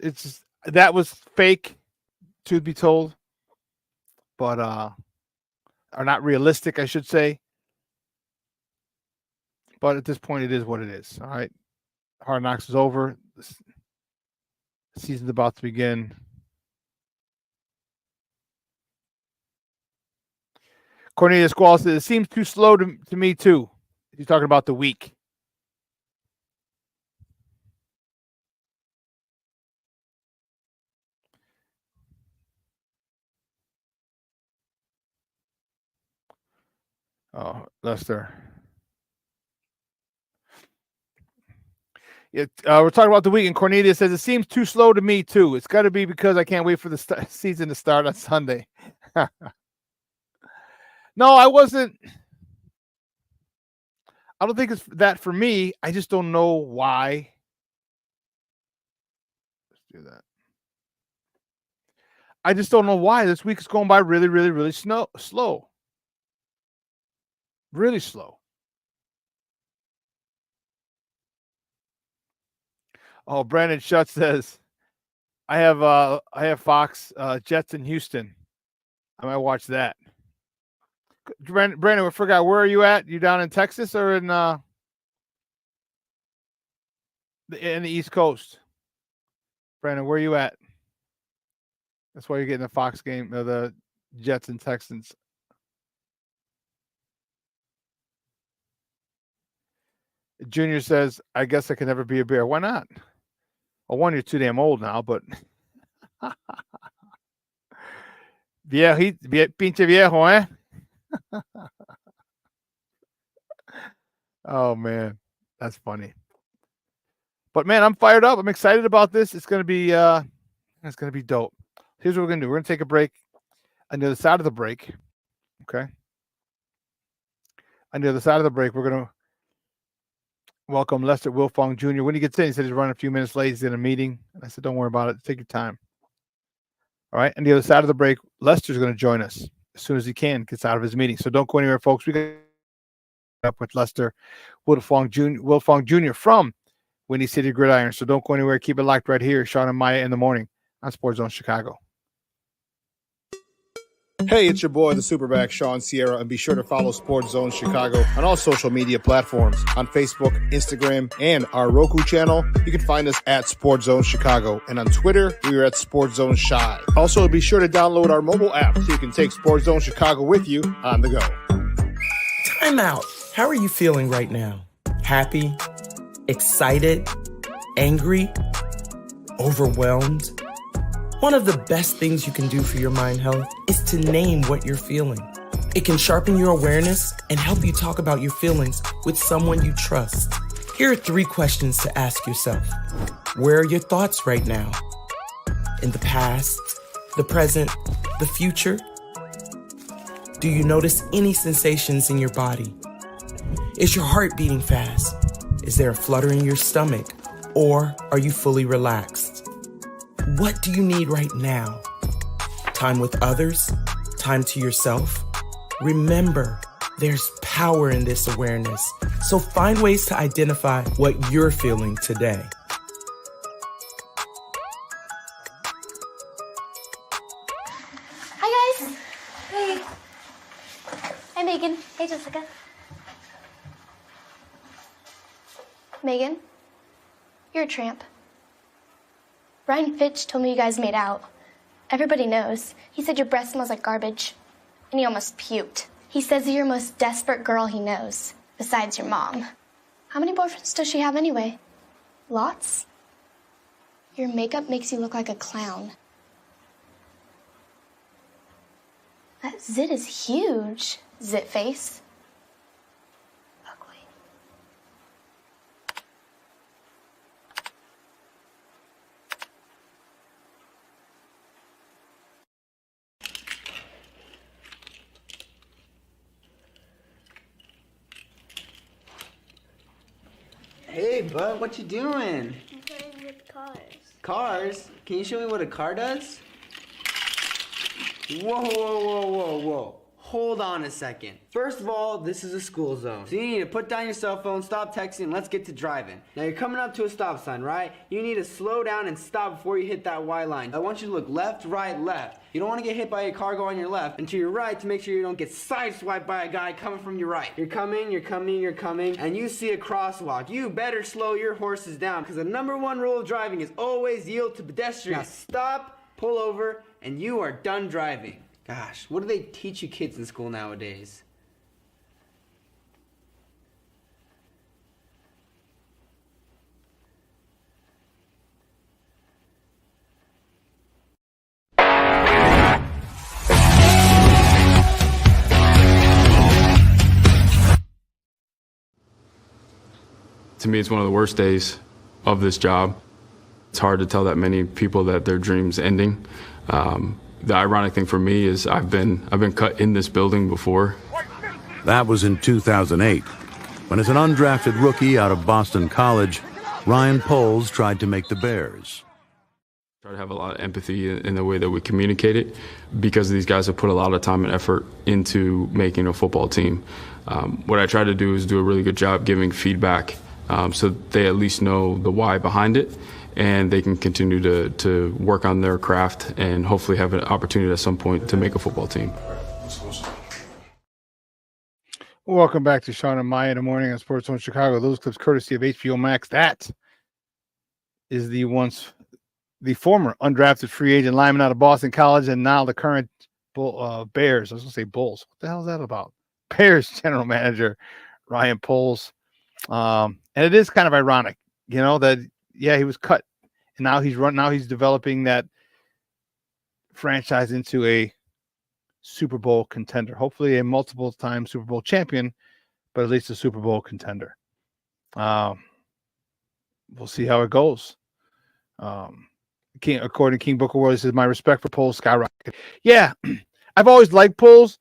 it's just, that was fake, to be told, but are not realistic, I should say. But at this point, it is what it is. All right, Hard Knocks is over. The season's about to begin. Cornelius Squall says, it seems too slow to me, too. He's talking about the week. Oh, Lester. We're talking about the week, and Cornelius says, it seems too slow to me, too. It's got to be because I can't wait for the season to start on Sunday. No, I wasn't. I don't think it's that for me. I just don't know why. Let's do that. I just don't know why this week is going by really, really, really slow. Really slow. Oh, Brandon Schutz says, I have Fox Jets in Houston. I might watch that. Brandon, I forgot, where are you at? You down in Texas or in the East Coast? Brandon, where are you at? That's why you're getting the Fox game, the Jets and Texans. Junior says, I guess I can never be a Bear. Why not? Well, one, you're too damn old now, but pinche viejo, eh? Oh man, that's funny. But man, I'm fired up. I'm excited about this. It's gonna be dope. Here's what we're gonna do. We're gonna take a break. On the other side of the break, okay. On the other side of the break, we're gonna welcome Lester Wilfong Jr. When he gets in, he said he's running a few minutes late. He's in a meeting. I said, don't worry about it. Take your time. All right. On the other side of the break, Lester's going to join us as soon as he gets out of his meeting. So don't go anywhere, folks. We got up with Lester Wilfong Jr. from Windy City Gridiron. So don't go anywhere. Keep it locked right here. Shawn and Maya in the morning on Sports Zone Chicago. Hey, it's your boy, the SuperBack, Shawn Sierra, and be sure to follow Sports Zone Chicago on all social media platforms. On Facebook, Instagram, and our Roku channel, you can find us at Sports Zone Chicago. And on Twitter, we are at Sports Zone Shy. Also, be sure to download our mobile app so you can take Sports Zone Chicago with you on the go. Time out. How are you feeling right now? Happy? Excited? Angry? Overwhelmed? One of the best things you can do for your mind health is to name what you're feeling. It can sharpen your awareness and help you talk about your feelings with someone you trust. Here are 3 questions to ask yourself. Where are your thoughts right now? In the past, the present, the future? Do you notice any sensations in your body? Is your heart beating fast? Is there a flutter in your stomach? Or are you fully relaxed? What do you need right now? Time with others? Time to yourself? Remember, there's power in this awareness. So find ways to identify what you're feeling today. Hi, guys. Hey. Hi, Megan. Hey, Jessica. Megan, you're a tramp. Ryan Fitch told me you guys made out. Everybody knows. He said your breath smells like garbage. And he almost puked. He says you're the most desperate girl he knows, besides your mom. How many boyfriends does she have anyway? Lots? Your makeup makes you look like a clown. That zit is huge, zit face. Hey, bud, what you doing? I'm playing with cars. Cars? Can you show me what a car does? Whoa, whoa, whoa, whoa, whoa. Hold on a second. First of all, this is a school zone. So you need to put down your cell phone, stop texting, and let's get to driving. Now you're coming up to a stop sign, right? You need to slow down and stop before you hit that Y line. I want you to look left, right, left. You don't want to get hit by a car going on your left, and to your right to make sure you don't get sideswiped by a guy coming from your right. You're coming, and you see a crosswalk. You better slow your horses down, because the #1 rule of driving is always yield to pedestrians. Now stop, pull over, and you are done driving. Gosh, what do they teach you kids in school nowadays? To me, it's one of the worst days of this job. It's hard to tell that many people that their dream's ending. The ironic thing for me is I've been cut in this building before. That was in 2008, when as an undrafted rookie out of Boston College, Ryan Poles tried to make the Bears. Try to have a lot of empathy in the way that we communicate it, because these guys have put a lot of time and effort into making a football team. What I try to do is do a really good job giving feedback, so they at least know the why behind it, and they can continue to work on their craft and hopefully have an opportunity at some point to make a football team. Welcome back to Shawn and Maya in the morning on Sports Zone Chicago. Those clips courtesy of HBO Max. That is the former undrafted free agent lineman out of Boston College, and now the current Bears. I was going to say Bulls. What the hell is that about? Bears general manager Ryan Poles. And it is kind of ironic, that he was cut, and now he's developing that franchise into a Super Bowl contender, hopefully a multiple-time Super Bowl champion, but at least a Super Bowl contender. We'll see how it goes. According to King Booker World, he says, my respect for Poles skyrocketed. Yeah, I've always liked Poles.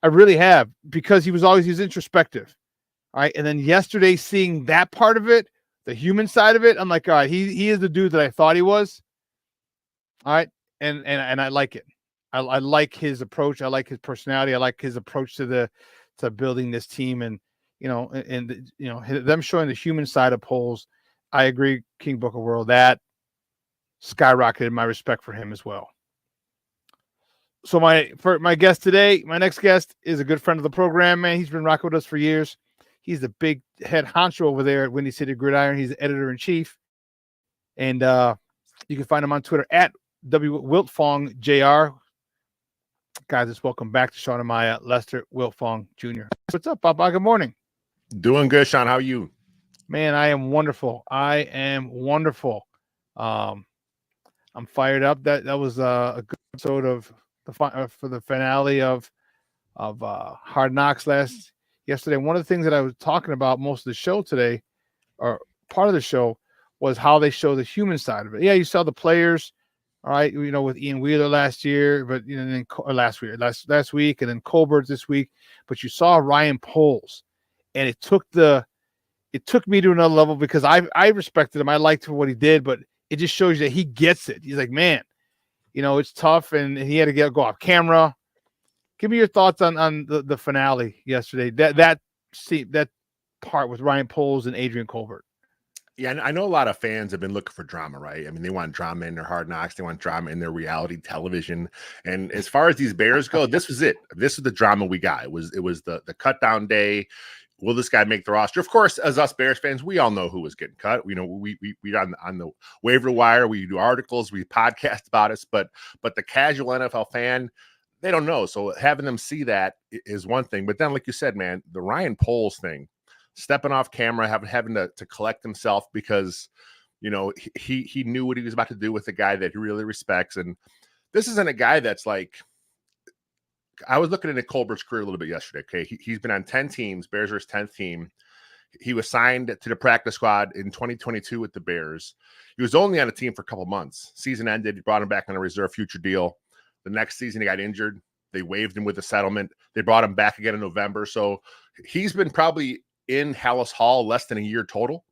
I really have, because he's introspective. All right. And then yesterday, seeing that part of it, the human side of it, I'm like, all right, he is the dude that I thought he was. All right. And I like it. I like his approach. I like his personality. I like his approach to building this team, and them showing the human side of Poles. I agree, King Booker World, that skyrocketed my respect for him as well. So my guest today, my next guest is a good friend of the program, man. He's been rocking with us for years. He's the big head honcho over there at Windy City Gridiron. He's the editor-in-chief. And you can find him on Twitter at WWiltfongJR. Guys, let's welcome back to Shawn and Maya, Lester Wiltfong Jr. What's up, Papa? Good morning. Doing good, Shawn. How are you? Man, I am wonderful. I'm fired up. That was a good episode of for the finale of Hard Knocks yesterday. One of the things that I was talking about most of the show today, or part of the show, was how they show the human side of it. Yeah, you saw the players, all right, with Ian Wheeler last year, but last week, and then Colbert this week. But you saw Ryan Poles, and it took me to another level because I respected him. I liked what he did, but it just shows you that he gets it. He's like, man, it's tough, and he had to go off camera. Give me your thoughts on the finale yesterday. That part with Ryan Poles and Adrian Colbert. Yeah, I know a lot of fans have been looking for drama, right? I mean, they want drama in their Hard Knocks. They want drama in their reality television. And as far as these Bears go, this was it. This is the drama we got. It was the cut down day. Will this guy make the roster? Of course, as us Bears fans, we all know who was getting cut. We on the waiver wire. We do articles. We podcast about it. But the casual NFL fan, they don't know. So having them see that is one thing. But then, like you said, man, the Ryan Poles thing, stepping off camera, having to collect himself because, he knew what he was about to do with a guy that he really respects. And this isn't a guy that's like, I was looking at Colbert's career a little bit yesterday. Okay. He's been on 10 teams. Bears are his 10th team. He was signed to the practice squad in 2022 with the Bears. He was only on a team for a couple months. Season ended. He brought him back on a reserve future deal. The next season he got injured. They waived him with a settlement. They brought him back again in November. So he's been probably in Hallis Hall less than a year total,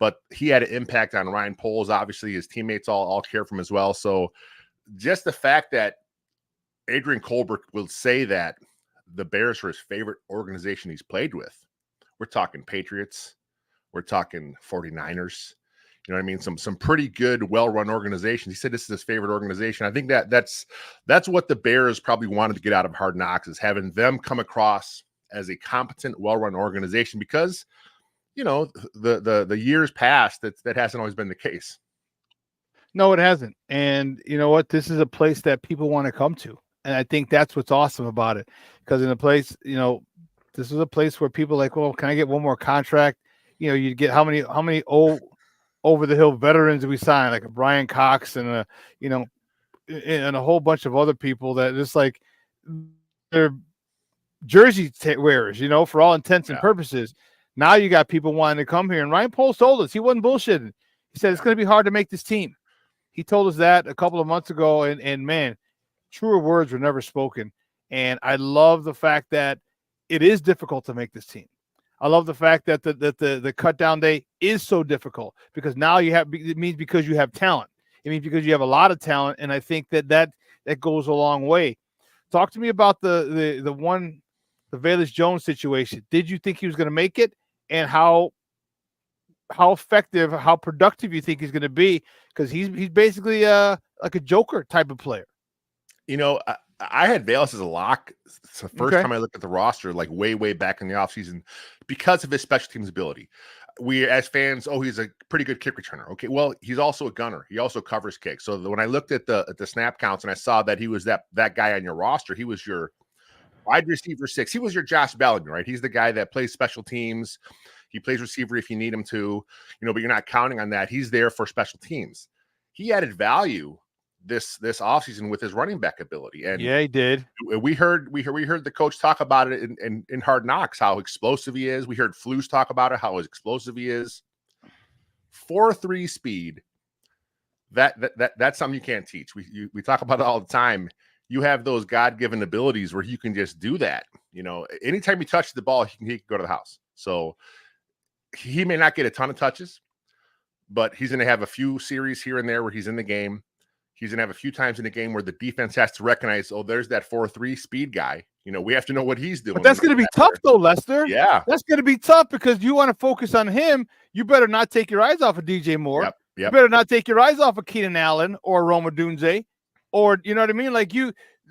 but he had an impact on Ryan Poles. Obviously his teammates all care for him as well. So just the fact that Adrian Colbert will say that the Bears are his favorite organization he's played with. We're talking Patriots. We're talking 49ers. You know what I mean? Some pretty good, well-run organizations. He said this is his favorite organization. I think that's what the Bears probably wanted to get out of Hard Knocks, is having them come across as a competent, well-run organization, because, the years past, that hasn't always been the case. No, it hasn't. And you know what? This is a place that people want to come to. And I think that's what's awesome about it. Because in a place, this is a place where people are like, well, can I get one more contract? You get how many old over the hill veterans do we sign, like a Brian Cox and and a whole bunch of other people that just like they're jersey wearers, for all intents and purposes. Now you got people wanting to come here. And Ryan Poles told us he wasn't bullshitting. He said it's going to be hard to make this team. He told us that a couple of months ago, and man, truer words were never spoken. And I love the fact that it is difficult to make this team. I love the fact that the cut down day is so difficult, because now it means because you have talent. It means because you have a lot of talent. And I think that goes a long way. Talk to me about the Velus Jones situation. Did you think he was going to make it, and how effective, how productive you think he's going to be? Because he's basically like a joker type of player. I had Velus as a lock. It's the first time I looked at the roster, like way back in the offseason, because of his special teams ability. We, as fans, he's a pretty good kick returner. Okay, well, he's also a gunner. He also covers kicks. So when I looked at the snap counts and I saw that he was that guy on your roster, he was your wide receiver 6. He was your Josh Bellamy, right? He's the guy that plays special teams. He plays receiver if you need him to, but you're not counting on that. He's there for special teams. He added value this offseason with his running back ability. And yeah, he did. We heard the coach talk about it in Hard Knocks, how explosive he is. We heard Flus talk about it, how explosive he is. 4.3 speed. That's something you can't teach. We talk about it all the time. You have those God-given abilities where you can just do that. Anytime he touches the ball, he can go to the house. So he may not get a ton of touches, but he's going to have a few series here and there where he's in the game. He's going to have a few times in the game where the defense has to recognize, there's that 4.3 speed guy. We have to know what he's doing. But that's going to be tough, though, Lester. Yeah. That's going to be tough, because you want to focus on him. You better not take your eyes off of DJ Moore. Yep. You better not take your eyes off of Keenan Allen or Roma Dunze, or, you know what I mean? Like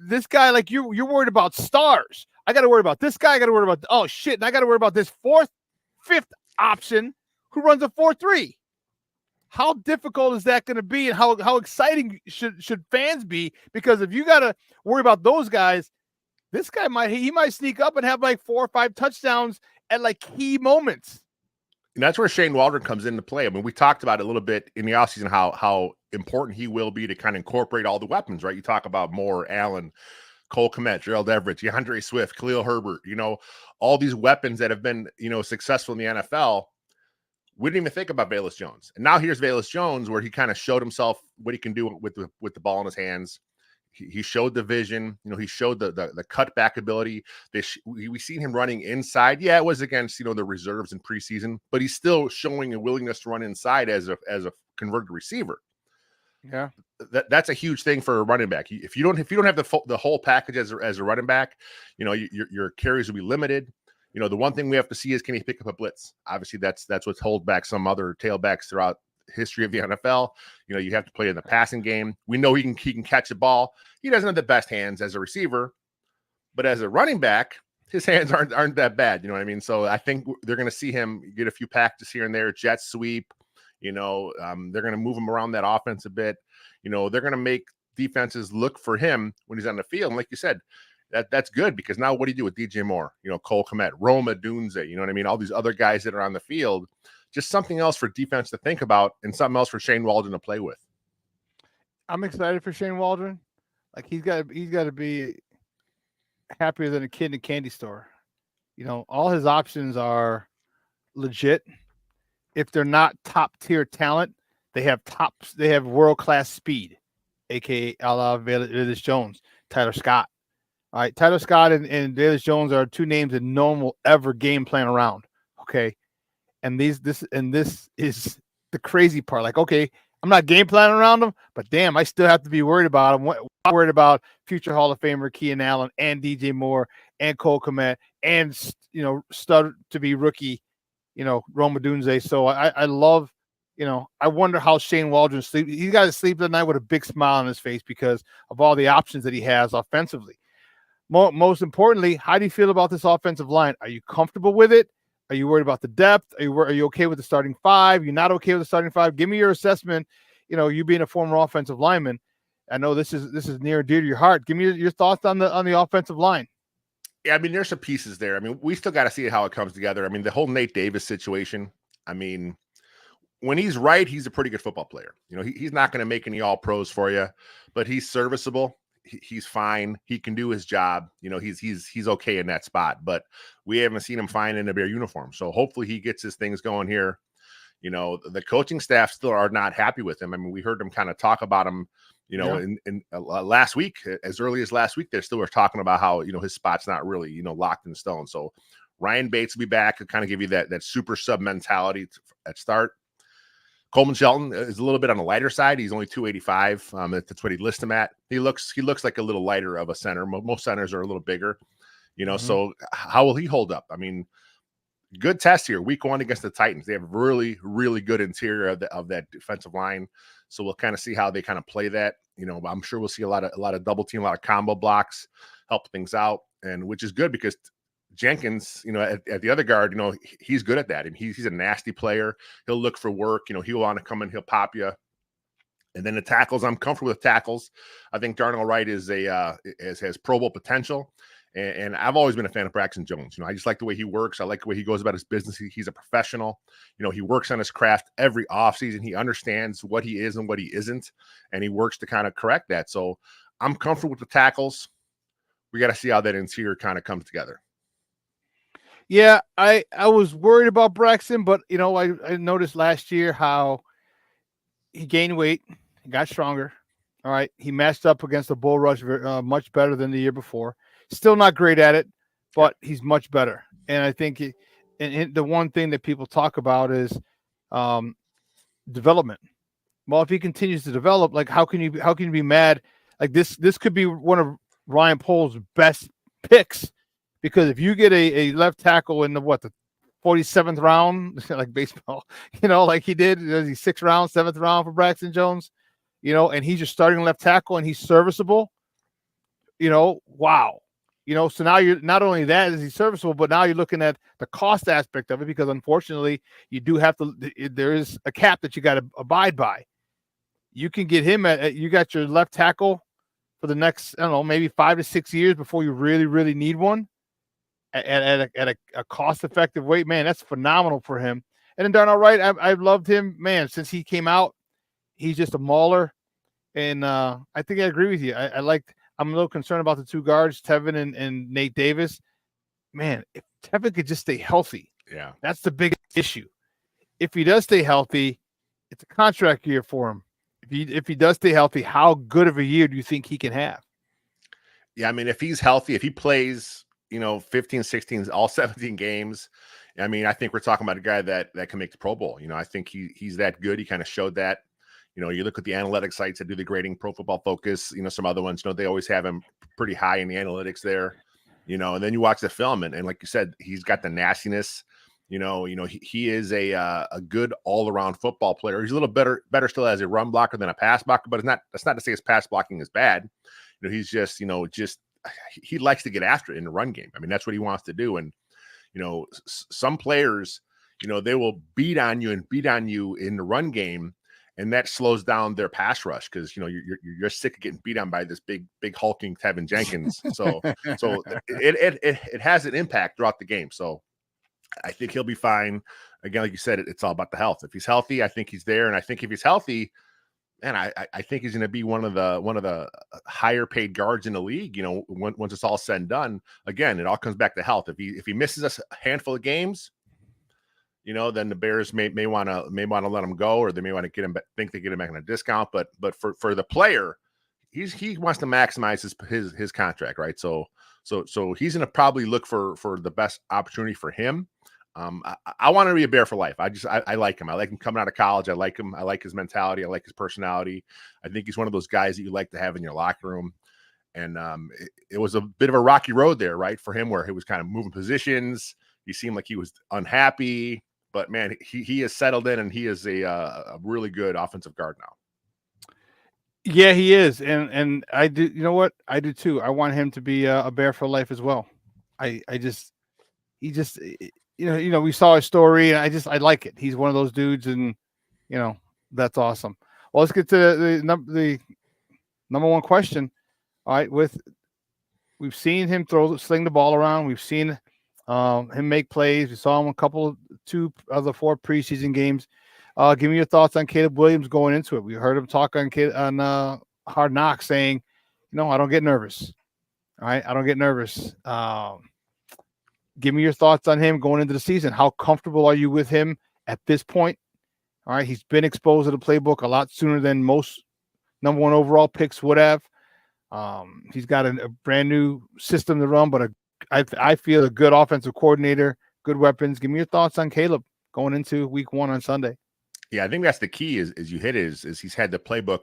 this guy, like you're worried about stars. I got to worry about this guy. I got to worry about, oh shit. And I got to worry about this fifth option who runs a 4-3. How difficult is that going to be? And how exciting should fans be? Because if you got to worry about those guys, this guy might sneak up and have like 4 or 5 touchdowns at like key moments. And that's where Shane Waldron comes into play. I mean, we talked about it a little bit in the offseason, how important he will be to kind of incorporate all the weapons, right? You talk about Moore, Allen, Cole Kmet, Gerald Everett, DeAndre Swift, Khalil Herbert, all these weapons that have been, successful in the NFL. We didn't even think about Velus Jones. And now here's Velus Jones, where he kind of showed himself what he can do with the ball in his hands. He showed the vision, he showed the cutback ability. We seen him running inside. Yeah, it was against, the reserves in preseason, but he's still showing a willingness to run inside as a converted receiver. Yeah. That's a huge thing for a running back. If you don't have the whole package as a running back, your carries will be limited. The one thing we have to see is, can he pick up a blitz? Obviously, that's what's held back some other tailbacks throughout history of the NFL. You have to play in the passing game. We know he can catch the ball. He doesn't have the best hands as a receiver, but as a running back, his hands aren't that bad. You know what I mean? So I think they're going to see him get a few packages here and there, jet sweep. They're going to move him around that offense a bit. They're going to make defenses look for him when he's on the field. And like you said, that's good, because now what do you do with DJ Moore, Cole Kmet, Roma Dunze, you know what I mean? All these other guys that are on the field, just something else for defense to think about and something else for Shane Waldron to play with. I'm excited for Shane Waldron. Like he's got to be happier than a kid in a candy store. All his options are legit. If they're not top tier talent, they have world-class speed, aka a la Velus Jones, Tyler Scott. All right, Tyler Scott and Velus Jones are 2 names that no one will ever game plan around. Okay. And this is the crazy part. Like, okay, I'm not game planning around them, but damn, I still have to be worried about them. I'm worried about future Hall of Famer Keenan Allen and DJ Moore and Cole Kmet and, stud to be rookie, Roma Dunze. So I love, I wonder how Shane Waldron sleeps. He's got to sleep at night with a big smile on his face because of all the options that he has offensively. Most importantly, how do you feel about this offensive line? Are you comfortable with it? Are you worried about the depth? Are you okay with the starting 5? You're not okay with the starting 5? Give me your assessment. You being a former offensive lineman, I know this is near and dear to your heart. Give me your thoughts on the offensive line. Yeah, I mean, there's some pieces there. I mean, we still got to see how it comes together. I mean, the whole Nate Davis situation. I mean, when he's right, he's a pretty good football player. He's not going to make any all pros for you, but he's serviceable. He's fine. He can do his job. He's okay in that spot, but we haven't seen him fine in a Bear uniform. So hopefully he gets his things going here. The coaching staff still are not happy with him. I mean, we heard them kind of talk about him, in last week, as early as last week, they still were talking about how, his spot's not really, locked in stone. So Ryan Bates will be back to kind of give you that super sub mentality at start. Coleman Shelton is a little bit on the lighter side. He's only 285. That's what he lists him at. He looks like a little lighter of a center. Most centers are a little bigger, So how will he hold up? I mean, good test here. Week 1 against the Titans. They have a really, really good interior of that defensive line. So we'll kind of see how they kind of play that. I'm sure we'll see a lot of double team, a lot of combo blocks, help things out, and which is good because Jenkins, at the other guard, he's good at that. And he's a nasty player. He'll look for work. He'll want to come in, he'll pop you. And then the tackles, I'm comfortable with tackles. I think Darnell Wright has Pro Bowl potential. And I've always been a fan of Braxton Jones. I just like the way he works. I like the way he goes about his business. He's a professional. He works on his craft every offseason. He understands what he is and what he isn't. And he works to kind of correct that. So I'm comfortable with the tackles. We got to see how that interior kind of comes together. Yeah, I was worried about Braxton, but I noticed last year how he gained weight, he got stronger. All right, he matched up against the bull rush much better than the year before. Still not great at it, but he's much better. And I think the one thing that people talk about is development. Well, if he continues to develop, like how can you be mad? Like this could be one of Ryan Poles' best picks. Because if you get a left tackle in the 47th round, like baseball, like he did, he's 6th round, 7th round for Braxton Jones, and he's your starting left tackle and he's serviceable. wow. So now you're not only that is he serviceable, but now you're looking at the cost aspect of it, because unfortunately you do have to, there is a cap that you got to abide by. You can get him you got your left tackle for the next, I don't know, maybe 5 to 6 years before you really, really need one at a cost-effective weight. Man, that's phenomenal for him. And then Darnell Wright, I've loved him, man, since he came out. He's just a mauler. And I think I agree with you. I'm a little concerned about the two guards, Tevin and Nate Davis. Man, if Tevin could just stay healthy, that's the biggest issue. If he does stay healthy, it's a contract year for him. If he does stay healthy, how good of a year do you think he can have? Yeah, I mean, if he's healthy, if he plays, 15, 16, all 17 games, I mean, I think we're talking about a guy that can make the Pro Bowl. I think he's that good. He kind of showed that. You look at the analytics sites that do the grading, Pro Football Focus, some other ones, they always have him pretty high in the analytics there, and then you watch the film and like you said, he's got the nastiness. He is a good all-around football player. He's a little better still as a run blocker than a pass blocker, but that's not to say his pass blocking is bad. He's just he likes to get after it in the run game. I mean, that's what he wants to do. And some players, they will beat on you in the run game, and that slows down their pass rush because you're sick of getting beat on by this big hulking tevinjenkins. So it has an impact throughout the game. So I think he'll be fine. Again, like you said, it's all about the health. If he's healthy, I think he's there. And I think if he's healthy, man, I think he's going to be one of the higher paid guards in the league. Once it's all said and done. Again, it all comes back to health. If he misses a handful of games, then the Bears may want to let him go, or they may want to think they get him back on a discount. But for the player, he wants to maximize his contract, right? So he's going to probably look for the best opportunity for him. I want to be a Bear for life. I like him. I like him coming out of college. I like him. I like his mentality. I like his personality. I think he's one of those guys that you like to have in your locker room. And it was a bit of a rocky road there, right, for him, where he was kind of moving positions. He seemed like he was unhappy, but man, he has settled in, and he is a really good offensive guard now. Yeah, he is, and I do. You know what? I do too. I want him to be a Bear for life as well. We saw his story, and I like it. He's one of those dudes, and that's awesome. Well, let's get to the number one question. All right, we've seen him sling the ball around. We've seen him make plays. We saw him two of the 4 preseason games. Give me your thoughts on Caleb Williams going into it. We heard him talk on Hard Knocks saying, I don't get nervous. All right, I don't get nervous. Give me your thoughts on him going into the season. How comfortable are you with him at this point? All right, he's been exposed to the playbook a lot sooner than most number 1 overall picks would have. He's got a brand new system to run, but I feel a good offensive coordinator, good weapons. Give me your thoughts on Caleb going into week 1 on Sunday. Yeah, I think that's the key is you hit it, is he's had the playbook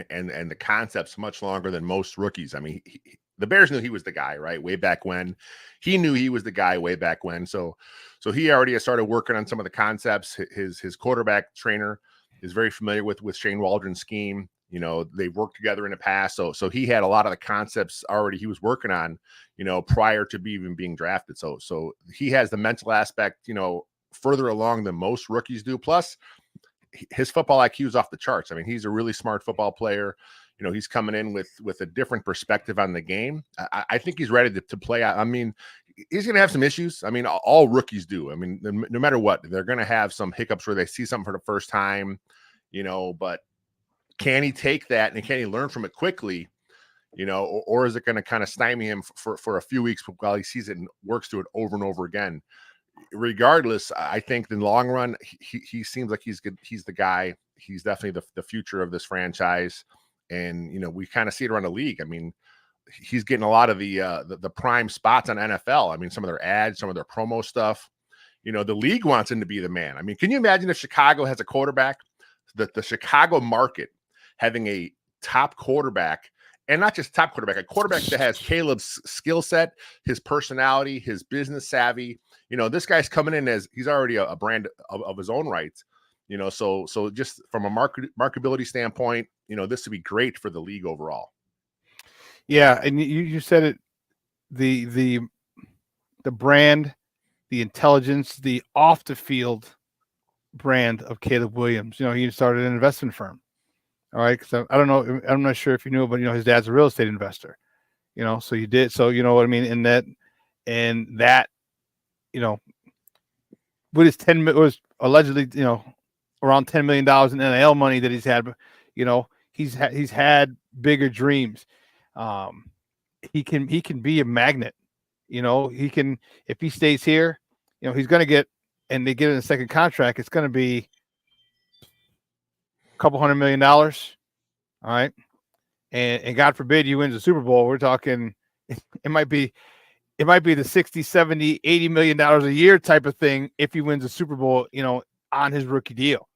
and the concepts much longer than most rookies. I mean, the Bears knew he was the guy, right? Way back when. He knew he was the guy way back when. So he already has started working on some of the concepts. His quarterback trainer is very familiar with Shane Waldron's scheme. They've worked together in the past. So he had a lot of the concepts already he was working on, prior to even being drafted. So he has the mental aspect, further along than most rookies do. Plus, his football IQ is off the charts. I mean, he's a really smart football player. He's coming in with a different perspective on the game. I think he's ready to play out. I mean, he's going to have some issues. I mean, all rookies do. I mean, no matter what, they're going to have some hiccups where they see something for the first time, but can he take that and can he learn from it quickly, or is it going to kind of stymie him for a few weeks while he sees it and works through it over and over again? Regardless, I think in the long run, he seems like he's good. He's the guy. He's definitely the future of this franchise. And, we kind of see it around the league. I mean, he's getting a lot of the prime spots on NFL. I mean, some of their ads, some of their promo stuff, the league wants him to be the man. I mean, can you imagine if Chicago has a quarterback, the Chicago market having a top quarterback, and not just top quarterback, a quarterback that has Caleb's skill set, his personality, his business savvy. This guy's coming in as he's already a brand of his own rights. So just from a marketability standpoint, this would be great for the league overall. Yeah, and you said it. The brand, the intelligence, the off the field brand of Caleb Williams. He started an investment firm. All right, because I don't know, I'm not sure if you knew, but his dad's a real estate investor. So you did. So you know what I mean. And that, with his was allegedly around $10 million in NIL money that he's had. He's had bigger dreams. He can be a magnet. He can, if he stays here, he's going to get, and they get in a second contract, it's going to be a couple $100 million. All right. And God forbid you win the Super Bowl. We're talking, it might be the 60, 70, $80 million a year type of thing if he wins a Super Bowl, on his rookie deal.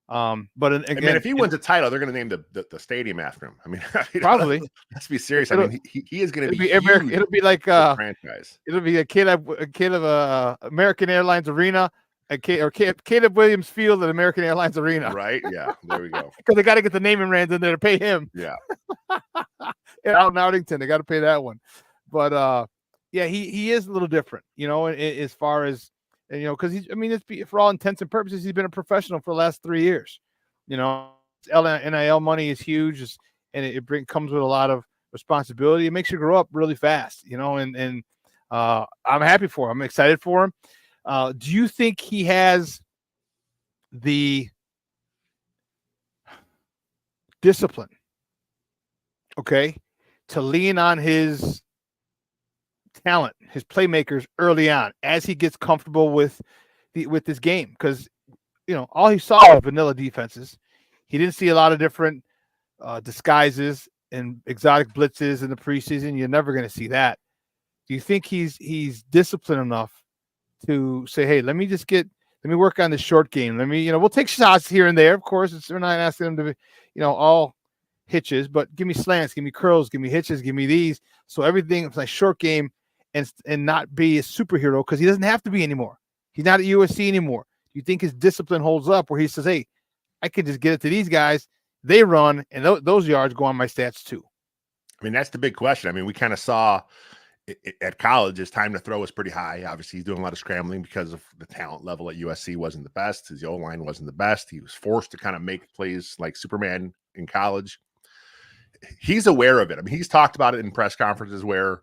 But again, if he wins a title, they're going to name the stadium after him. Probably. Let's be serious. He is going to be American. It'll be like franchise. It'll be a Caleb American Airlines Arena, or Caleb Williams Field at American Airlines Arena. Right? Yeah. There we go. Because they got to get the naming rights in there to pay him. Yeah. Out in Arlington, they got to pay that one. But yeah, he is a little different, as far as. And, because for all intents and purposes, he's been a professional for the last 3 years. NIL money is huge, and it comes with a lot of responsibility. It makes you grow up really fast, and I'm happy for him. I'm excited for him. Do you think he has the discipline, to lean on his talent, his playmakers early on as he gets comfortable with this game? Because all he saw was vanilla defenses. He didn't see a lot of different disguises and exotic blitzes in the preseason. You're never going to see that. Do you think he's disciplined enough to say, hey, let me work on the short game. We'll take shots here and there. Of course, we're not asking him to be, all hitches, but give me slants, give me curls, give me hitches, give me these. So everything is like short game. And not be a superhero, because he doesn't have to be anymore. He's not at USC anymore. Do you think his discipline holds up where he says, hey, I can just get it to these guys, they run, and those yards go on my stats too? That's the big question. We kind of saw at college his time to throw was pretty high. Obviously, he's doing a lot of scrambling because of the talent level at USC wasn't the best. His O-line wasn't the best. He was forced to kind of make plays like Superman in college. He's aware of it. He's talked about it in press conferences where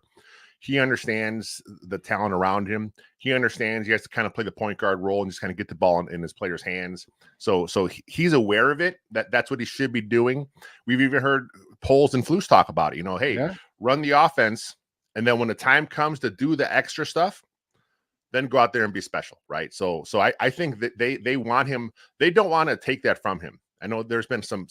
he understands the talent around him. He understands he has to kind of play the point guard role and just kind of get the ball in his players' hands. So he's aware of it. That's what he should be doing. We've even heard Poles and Flus talk about it. Run the offense, and then when the time comes to do the extra stuff, then go out there and be special, right? So I think that they want him. They don't want to take that from him. I know there's been some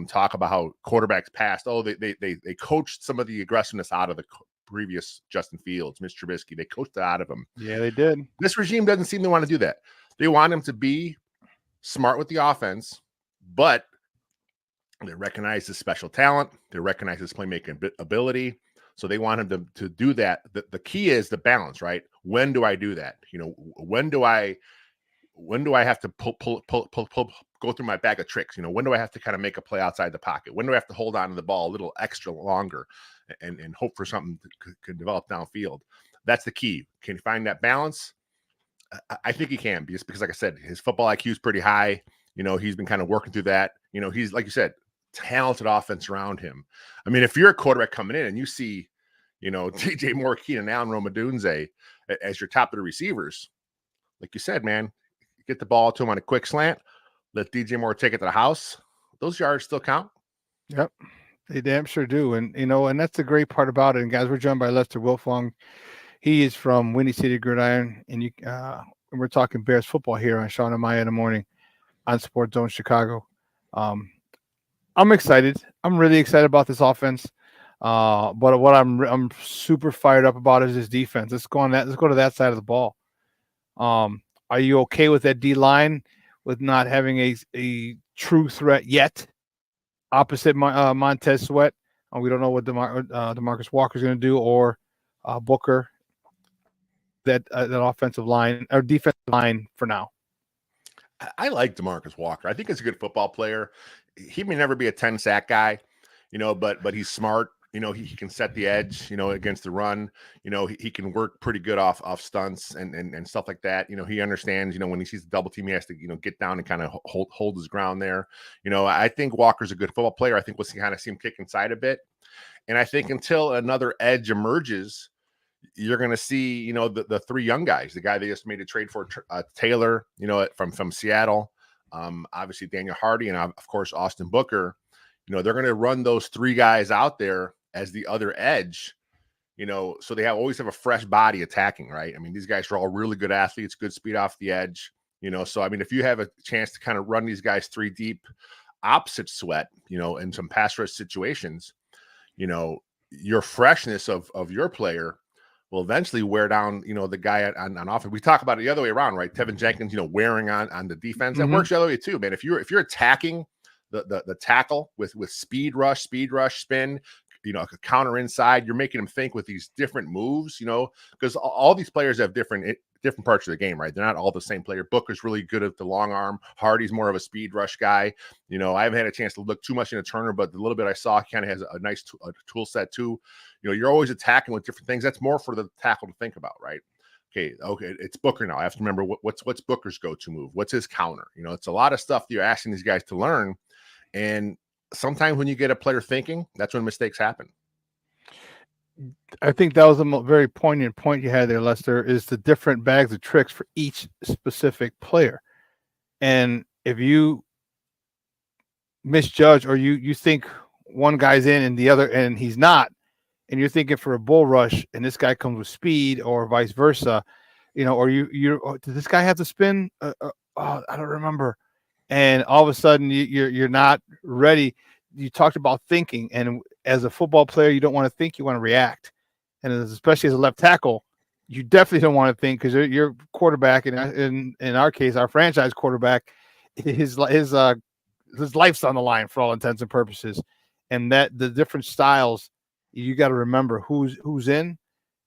talk about how quarterbacks passed. They coached some of the aggressiveness out of the previous Justin Fields, Mitch Trubisky. They coached it out of him. Yeah, they did. This regime doesn't seem to want to do that. They want him to be smart with the offense, but they recognize his special talent. They recognize his playmaking ability. So they want him to do that. The key is the balance, right? When do I do that? When do I have to pull, go through my bag of tricks? When do I have to kind of make a play outside the pocket? When do I have to hold on to the ball a little extra longer and hope for something to develop downfield? That's the key. Can you find that balance? I think he can, because like I said, his football IQ is pretty high. He's been kind of working through that. He's, like you said, talented offense around him. If you're a quarterback coming in and you see, DJ Moore, Keenan Allen, Rome Odunze as your top of the receivers, like you said, man, get the ball to him on a quick slant, let DJ Moore take it to the house. Those yards still count. Yep, they damn sure do. And and that's the great part about it. And guys, we're joined by Lester Wilfong. He is from Windy City Gridiron, and we're talking Bears football here on Shawn and Maya in the morning on Sports Zone Chicago. I'm excited. I'm really excited about this offense. But what I'm super fired up about is this defense. Let's go to that side of the ball. Are you okay with that D line with not having a true threat yet? Opposite Montez Sweat, we don't know what DeMarcus Walker is going to do, or Booker. That offensive line or defensive line for now. I like DeMarcus Walker. I think he's a good football player. He may never be a 10-sack guy, but he's smart. he can set the edge, against the run. He can work pretty good off stunts and stuff like that. He understands, when he sees the double team, he has to, get down and kind of hold his ground there. I think Walker's a good football player. I think we'll kind of see him kick inside a bit. And I think until another edge emerges, you're going to see, the three young guys, the guy they just made a trade for, Taylor, from Seattle, obviously Daniel Hardy, and of course, Austin Booker. They're going to run those three guys out there as the other edge, so they always have a fresh body attacking, right? I mean, these guys are all really good athletes, good speed off the edge, so I mean, if you have a chance to kind of run these guys three deep opposite Sweat, in some pass rush situations, your freshness of your player will eventually wear down, the guy on offense. We talk about it the other way around, right? Tevinjenkins, wearing on the defense. That works the other way too, man. If you're attacking the tackle with speed rush, spin, a counter inside, you're making them think with these different moves, because all these players have different parts of the game, right? They're not all the same player. Booker's really good at the long arm. Hardy's more of a speed rush guy. I haven't had a chance to look too much into Turner, but the little bit I saw, he kind of has a nice tool set too. You're always attacking with different things. That's more for the tackle to think about, right? Okay, it's Booker now. I have to remember what's Booker's go-to move. What's his counter? It's a lot of stuff that you're asking these guys to learn. And sometimes when you get a player thinking, that's when mistakes happen. I think that was a very poignant point you had there, Lester, is the different bags of tricks for each specific player. And if you misjudge or you think one guy's in and the other and he's not, and you're thinking for a bull rush and this guy comes with speed or vice versa, or did this guy have to spin? I don't remember. And all of a sudden you're not ready. You talked about thinking, and as a football player, you don't want to think, you want to react. And especially as a left tackle, you definitely don't want to think, because your quarterback, in our case, our franchise quarterback, his life's on the line for all intents and purposes. And that the different styles, you got to remember who's in,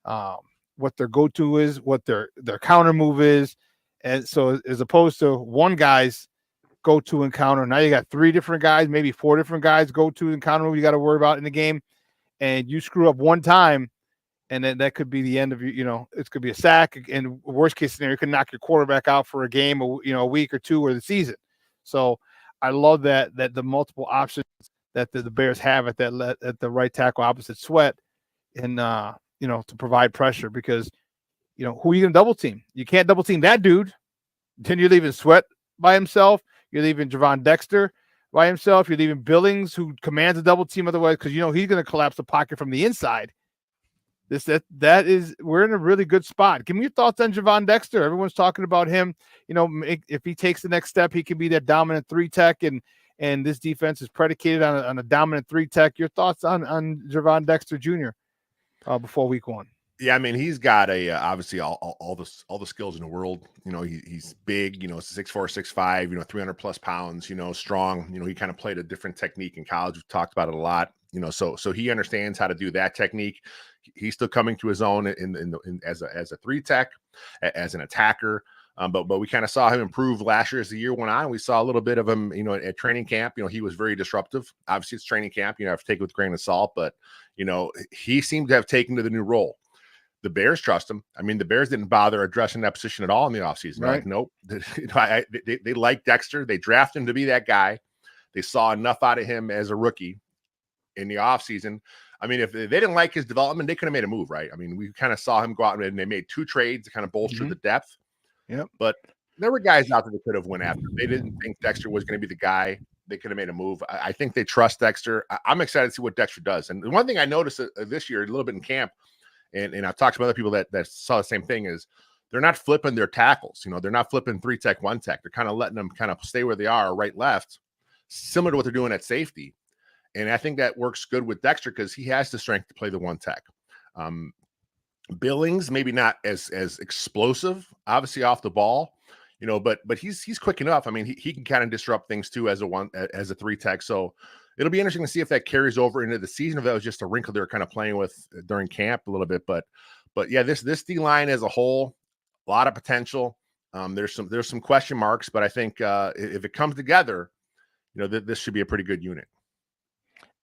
what their go-to is, what their counter move is. And so as opposed to one guy's go-to encounter, now you got three different guys, maybe four different guys go-to encounter move you got to worry about in the game. And you screw up one time, and then that could be the end of it could be a sack, and worst case scenario, it could knock your quarterback out for a game, a week or two, or the season. So I love that the multiple options that the Bears have at the right tackle opposite Sweat, and to provide pressure, because who are you gonna double team? You can't double team that dude. Then you're leaving Sweat by himself. You're leaving Gervon Dexter by himself. You're leaving Billings, who commands a double team otherwise, because he's going to collapse the pocket from the inside. We're in a really good spot. Give me your thoughts on Gervon Dexter. Everyone's talking about him. If he takes the next step, he can be that dominant three tech, and this defense is predicated on a dominant three tech. Your thoughts on Gervon Dexter Jr. Before week one? Yeah, I mean, he's got obviously all the skills in the world. He's big, 6'4", 6'5", 300 plus pounds, strong. He kind of played a different technique in college. We've talked about it a lot. So he understands how to do that technique. He's still coming to his own as a three tech, as an attacker. But we kind of saw him improve last year as the year went on. We saw a little bit of him, at training camp. He was very disruptive. Obviously, it's training camp. I have to take it with a grain of salt. But he seemed to have taken to the new role. The Bears trust him. I mean, the Bears didn't bother addressing that position at all in the offseason. Right? Like, nope. They like Dexter. They drafted him to be that guy. They saw enough out of him as a rookie in the offseason. I mean, if they didn't like his development, they could have made a move, right? I mean, we kind of saw him go out and they made two trades to kind of bolster the depth. Yep. But there were guys out there that could have went after. They didn't think Dexter was going to be the guy. They could have made a move. I think they trust Dexter. I'm excited to see what Dexter does. And the one thing I noticed this year, a little bit in camp, and I've talked to other people that saw the same thing, is they're not flipping their tackles. They're not flipping three tech, one tech. They're kind of letting them kind of stay where they are, right, left, similar to what they're doing at safety. And I think that works good with Dexter because he has the strength to play the one tech. Billings, maybe not as explosive, obviously off the ball, but he's quick enough. I mean, he can kind of disrupt things too as a three tech. So it'll be interesting to see if that carries over into the season, if that was just a wrinkle they're kind of playing with during camp a little bit. But yeah, this D line as a whole, a lot of potential. There's some question marks, but I think if it comes together, this should be a pretty good unit.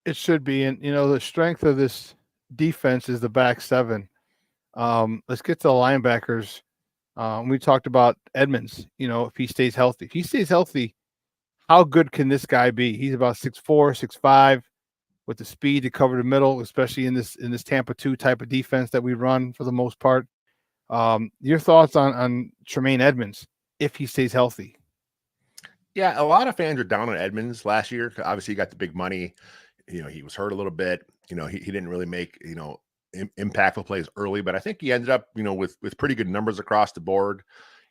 It should be. And, the strength of this defense is the back seven. Let's get to the linebackers. We talked about Edmonds, if he stays healthy. If he stays healthy, how good can this guy be? He's about 6'4", 6'5", with the speed to cover the middle, especially in this Tampa 2 type of defense that we run for the most part. Your thoughts on Tremaine Edmonds if he stays healthy? Yeah, a lot of fans are down on Edmonds last year. Obviously, he got the big money. He was hurt a little bit. He didn't really make, impactful plays early, but I think he ended up, with pretty good numbers across the board.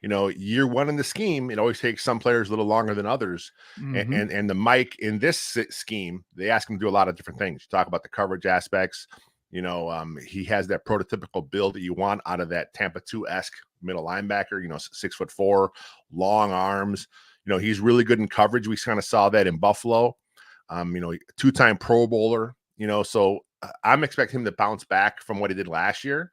Year one in the scheme, it always takes some players a little longer than others. Mm-hmm. And the Mike in this scheme, they ask him to do a lot of different things. You talk about the coverage aspects. He has that prototypical build that you want out of that Tampa 2-esque middle linebacker, 6'4", long arms. He's really good in coverage. We kind of saw that in Buffalo. 2-time Pro Bowler, so I'm expecting him to bounce back from what he did last year.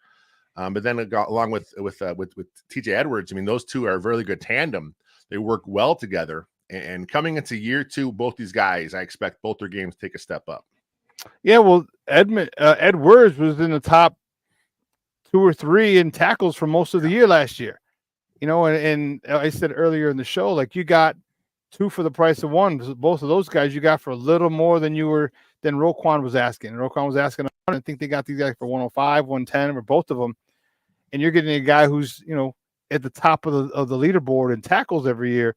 But then along with TJ Edwards, those two are a really good tandem. They work well together. And coming into year two, both these guys, I expect both their games to take a step up. Yeah, well, Edwards was in the top 2 or 3 in tackles for most of the year last year. And I said earlier in the show, like, you got 2 for the price of 1. Both of those guys you got for a little more than Roquan was asking. And Roquan was asking, I think they got these guys for 105, 110, or both of them. And you're getting a guy who's, at the top of the leaderboard in tackles every year.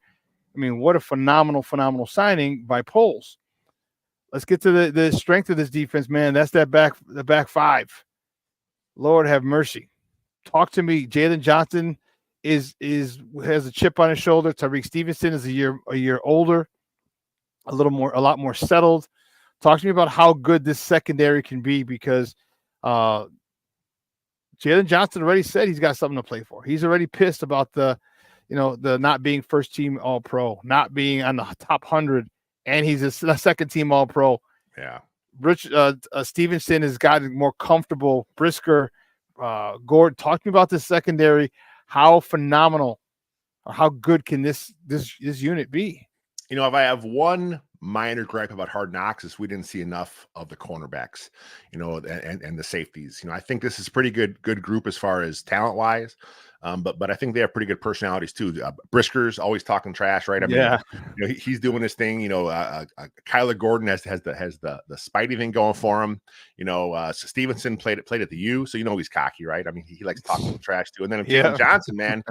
What a phenomenal signing by Poles. Let's get to the strength of this defense, man. That's the back 5. Lord have mercy. Talk to me. Jalen Johnson has a chip on his shoulder. Tyrique Stevenson is a year older, a lot more settled. Talk to me about how good this secondary can be, because Jalen Johnson already said he's got something to play for. He's already pissed about the not being first team All Pro, not being on the top 100, and he's a second team All Pro. Yeah. Stevenson has gotten more comfortable. Brisker, Gordon. Talk to me about this secondary. How phenomenal, or how good can this unit be? If I have one minor gripe about Hard Knocks, is we didn't see enough of the cornerbacks, and the safeties. I think this is a pretty good group as far as talent wise. But I think they have pretty good personalities too. Brisker's always talking trash, right? He's doing his thing. Kyler Gordon has the Spidey thing going for him. Stevenson played at the U, so he's cocky, right? He likes talking trash too. And then Jalen Johnson, man,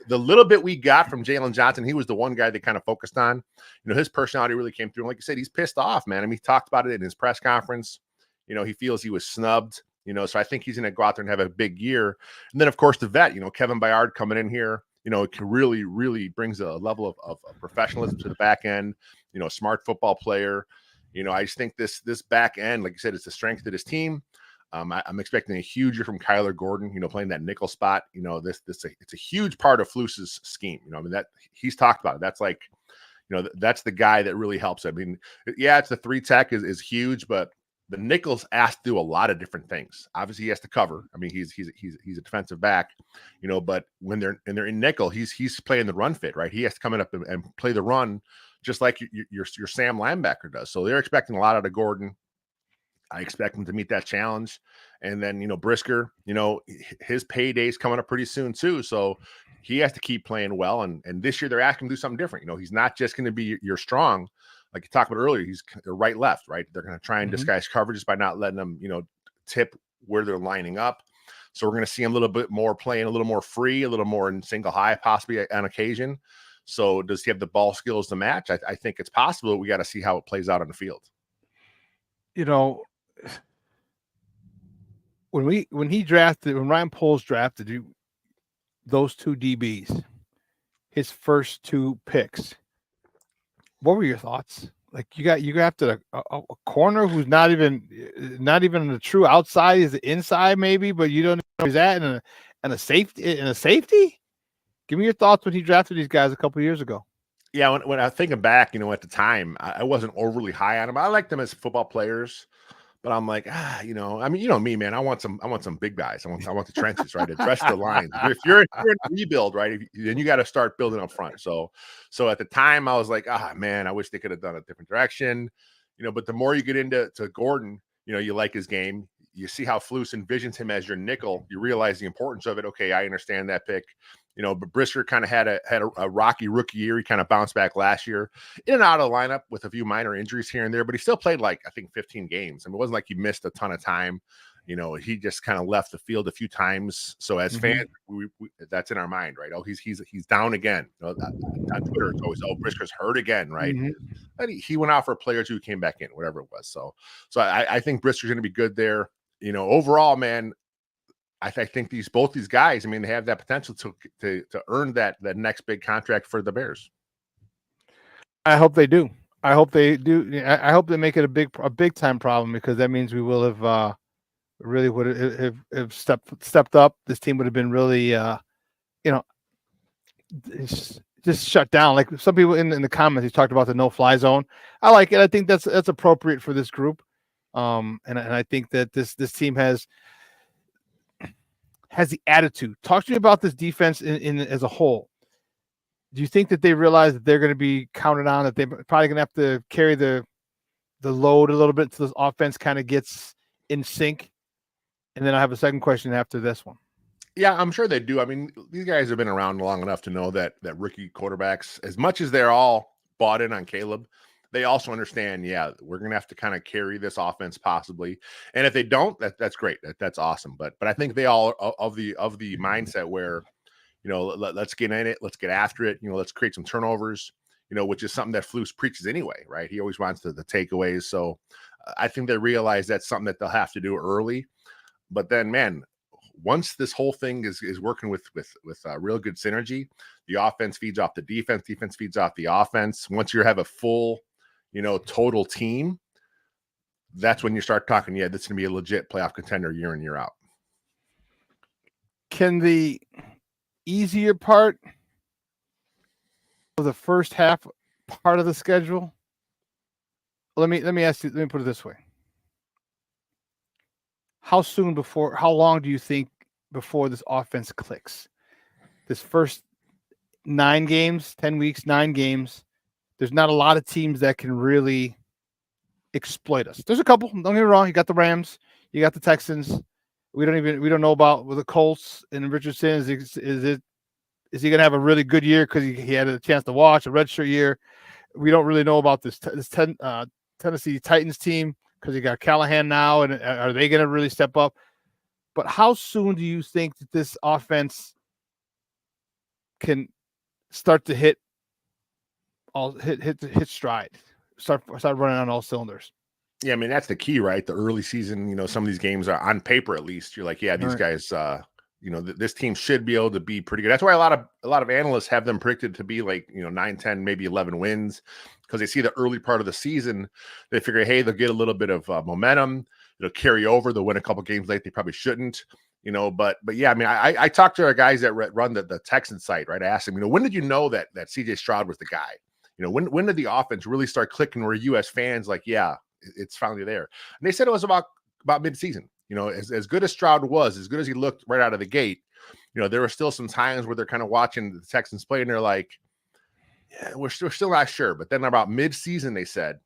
the little bit we got from Jalen Johnson, he was the one guy they kind of focused on. His personality really came through. And like you said, he's pissed off, man. He talked about it in his press conference. He feels he was snubbed. So I think he's going to go out there and have a big year. And then, of course, the vet, Kevin Byard coming in here, it can really, really brings a level of professionalism to the back end, smart football player. I just think this back end, like you said, it's the strength of this team. I'm expecting a huge year from Kyler Gordon, playing that nickel spot. It's a huge part of Flus's scheme. That he's talked about it. That's like, that's the guy that really helps. It's the 3 tech is huge, but the nickel's asked to do a lot of different things. Obviously, he has to cover. He's a defensive back, but when they're in nickel, he's playing the run fit, right? He has to come in up and play the run, just like your Sam linebacker does. So they're expecting a lot out of Gordon. I expect him to meet that challenge. And then, Brisker, his payday's coming up pretty soon too. So he has to keep playing well. And this year they're asking him to do something different. He's not just going to be your strong. Like you talked about earlier, he's right, left, right? They're going to try and disguise coverages by not letting them, tip where they're lining up. So we're going to see him a little bit more playing, a little more free, a little more in single high, possibly on occasion. So does he have the ball skills to match? I think it's possible. We got to see how it plays out on the field. When Ryan Poles drafted those 2 DBs, his first 2 picks, what were your thoughts? Like, you got after a corner who's not even the true outside, is the inside maybe, but you don't know where he's at, and a safety. Give me your thoughts when he drafted these guys a couple of years ago. Yeah, when I was thinking back, at the time, I wasn't overly high on them. I liked them as football players, but I'm like, me, man. I want some big guys. I want the trenches, right? Address the lines. If you're in a rebuild, right, then you got to start building up front. So at the time, I was like, man, I wish they could have done a different direction. but the more you get into Gordon, you like his game. You see how Flus envisions him as your nickel. You realize the importance of it. Okay, I understand that pick. But Brisker kind of had a rocky rookie year. He kind of bounced back last year, in and out of the lineup with a few minor injuries here and there, but he still played I think 15 games. I mean, it wasn't like he missed a ton of time. He just kind of left the field a few times. So as fans, we that's in our mind, right? Oh, he's down again. On Twitter, it's always, Brisker's hurt again, right? And he went out for a player who came back in, whatever it was. So I think Brisker's going to be good there. Overall, man, I think both these guys, I mean, they have that potential to earn that next big contract for the Bears. I hope they do. I hope they do. I hope they make it a big time problem, because that means we will have really would have stepped up. This team would have been really just shut down. Like some people in the comments, he talked about the no-fly zone. I like it. I think that's appropriate for this group. And I think that this team has the attitude. Talk to me about this defense in as a whole. Do you think that they realize that they're going to be counted on, that they're probably going to have to carry the load a little bit until this offense kind of gets in sync? And then I have a second question after this one. Yeah, I'm sure they do. I mean, these guys have been around long enough to know that rookie quarterbacks, as much as they're all bought in on Caleb, they also understand, we're going to have to kind of carry this offense possibly. And if they don't, that's great. That's awesome. But I think they all of the mindset where, let's get in it. Let's get after it. Let's create some turnovers, which is something that Flus preaches anyway, right? He always wants the takeaways. So I think they realize that's something that they'll have to do early. But then, man, once this whole thing is working with real good synergy, the offense feeds off the defense feeds off the offense. Once you have a full, total team, that's when you start talking, this is going to be a legit playoff contender year in, year out. Can the easier part of the first half part of the schedule, let me ask you, let me put it this way. How long do you think before this offense clicks? This first 9 games, 10 weeks, 9 games, there's not a lot of teams that can really exploit us. There's a couple, don't get me wrong. You got the Rams, you got the Texans. We don't know about with the Colts and Richardson. Is he going to have a really good year because he had a chance to watch a redshirt year? We don't really know about this Tennessee Titans team, because you got Callahan now, and are they going to really step up? But how soon do you think that this offense can start to hit stride, start running on all cylinders? Yeah, I mean, that's the key, right? The early season, some of these games are on paper, at least you're like, these guys, this team should be able to be pretty good. That's why a lot of analysts have them predicted to be 9, 10, maybe 11 wins, because they see the early part of the season. They figure, hey, they'll get a little bit of momentum. It'll carry over. They'll win a couple games late. They probably shouldn't, but yeah, I mean, I talked to our guys that run the Texan site, right? I asked them, when did you know that CJ Stroud was the guy? When did the offense really start clicking where you as fans it's finally there? And they said it was about mid-season. As good as Stroud was, as good as he looked right out of the gate, there were still some times where they're kind of watching the Texans play and they're like, we're still not sure. But then about mid-season, they said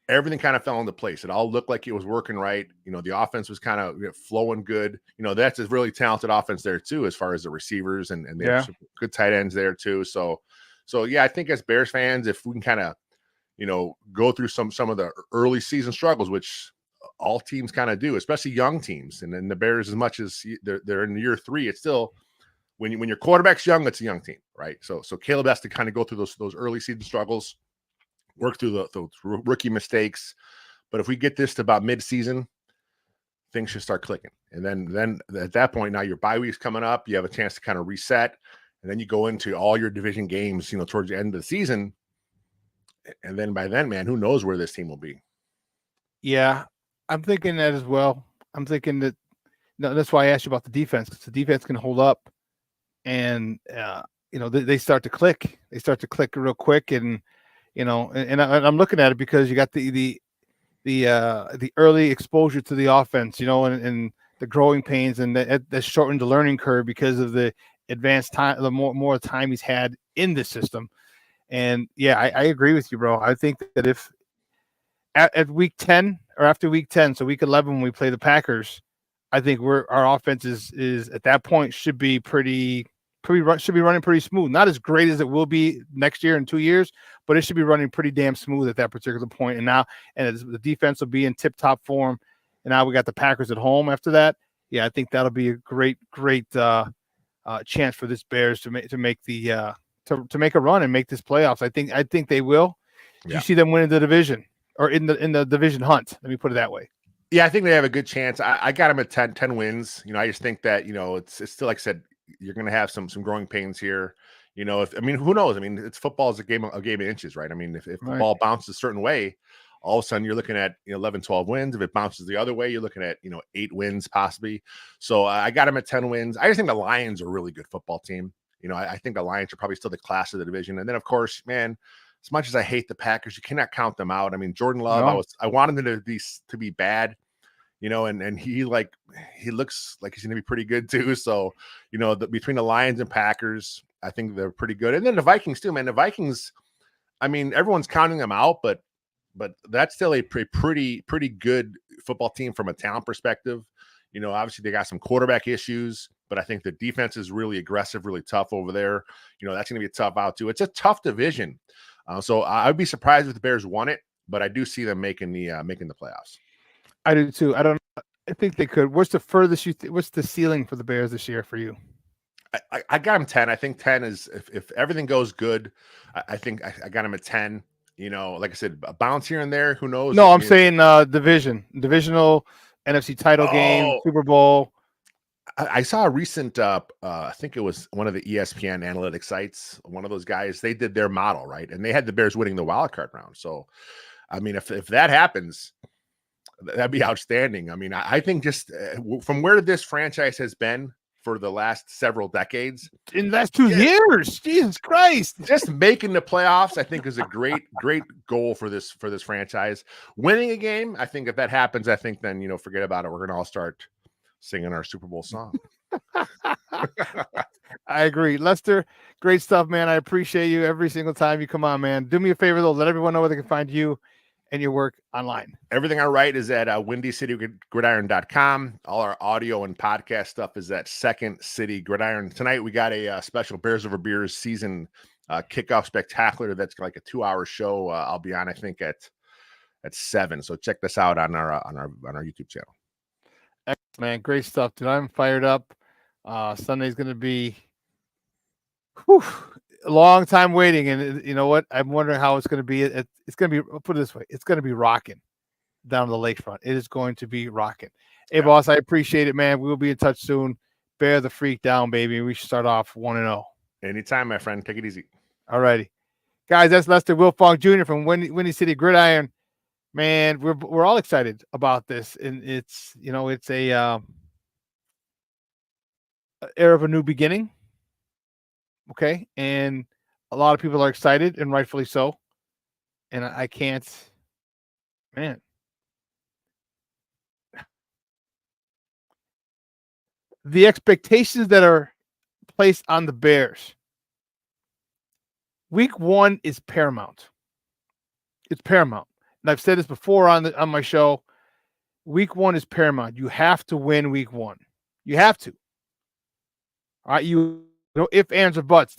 everything kind of fell into place. It all looked like it was working right. The offense was kind of flowing good. That's a really talented offense there too, as far as the receivers, and they have some good tight ends there too. So yeah, I think as Bears fans, if we can kind of, go through some of the early season struggles, which all teams kind of do, especially young teams. And then the Bears, as much as they're in year 3, it's still, when your quarterback's young, it's a young team, right? So Caleb has to kind of go through those early season struggles, work through those rookie mistakes. But if we get this to about mid-season, things should start clicking. And then at that point, now your bye week's coming up, you have a chance to kind of reset, and then you go into all your division games, towards the end of the season. And then by then, man, who knows where this team will be? Yeah, I'm thinking that as well. I'm thinking that that's why I asked you about the defense, because the defense can hold up, and they start to click. They start to click real quick, and I'm looking at it because you got the early exposure to the offense, and the growing pains, and that shortened the learning curve because of the advanced time, the more time he's had in this system. And yeah, I agree with you, bro. I think that at week 10 or after week 10, so week 11 when we play the Packers, I think our offense is at that point should be should be running pretty smooth. Not as great as it will be next year in 2 years, but it should be running pretty damn smooth at that particular point. And now, the defense will be in tip-top form. And now we got the Packers at home after that. Yeah, I think that'll be a great chance for this Bears to make a run and make this playoffs. I think they will. Do you see them winning the division or in the division hunt? Let me put it that way. Yeah, I think they have a good chance. I got them at 10 wins. I just think that, it's still, like I said, you're going to have some growing pains here. Who knows? It's football is a game of inches, right? If the ball bounces a certain way, all of a sudden you're looking at 11, 12 wins. If it bounces the other way, you're looking at 8 wins possibly. So I got them at 10 wins. I just think the Lions are a really good football team. I think the Lions are probably still the class of the division. And then, of course, man, as much as I hate the Packers, you cannot count them out. Jordan Love, I wanted him to be bad, and he looks like he's going to be pretty good too. So, between the Lions and Packers, I think they're pretty good. And then the Vikings too, man. The Vikings, everyone's counting them out, but that's still a pretty good football team from a talent perspective. Obviously they got some quarterback issues, but I think the defense is really aggressive, really tough over there. That's going to be a tough out too. It's a tough division. So I'd be surprised if the Bears won it, but I do see them making the playoffs. I do too. I think they could. What's the furthest what's the ceiling for the Bears this year for you? I got them 10. I think 10 is if everything goes good. I think I got them at 10. Like I said, a bounce here and there. Who knows? No, I'm saying divisional NFC title game, Super Bowl. I saw a recent, I think it was one of the ESPN analytics sites. One of those guys, they did their model, right? And they had the Bears winning the wild card round. So, if that happens, that'd be outstanding. I think just from where this franchise has been for the last several decades, in the last 2 years, Jesus Christ, just making the playoffs, I think is a great goal for this franchise. Winning a game, I think if that happens, I think then forget about it. We're gonna all start singing our Super Bowl song. I agree. Lester, great stuff, man. I appreciate you every single time you come on, man. Do me a favor, though. Let everyone know where they can find you and your work online. Everything I write is at WindyCityGridiron.com. All our audio and podcast stuff is at Second City Gridiron. Tonight, we got a special Bears Over Beers season kickoff spectacular. That's like a 2-hour show. I'll be on, I think, at 7. So check this out on our YouTube channel. Excellent, man. Great stuff, dude. I'm fired up. Sunday's going to be a long time waiting. And you know what? I'm wondering how it's going to be. It's going to be, I'll put it this way, it's going to be rocking down the lakefront. It is going to be rocking. Hey, boss, I appreciate it, man. We will be in touch soon. Bear the freak down, baby. We should start off 1-0. Anytime, my friend. Take it easy. All righty. Guys, that's Lester Wilfong Jr. from Windy City Gridiron. Man, we're all excited about this, and it's it's a era of a new beginning. Okay, and a lot of people are excited, and rightfully so. And I can't, man. The expectations that are placed on the Bears. Week 1 is paramount. It's paramount. And I've said this before on my show. Week 1 is paramount. You have to win week 1. You have to. All right, no ifs, ands, or buts.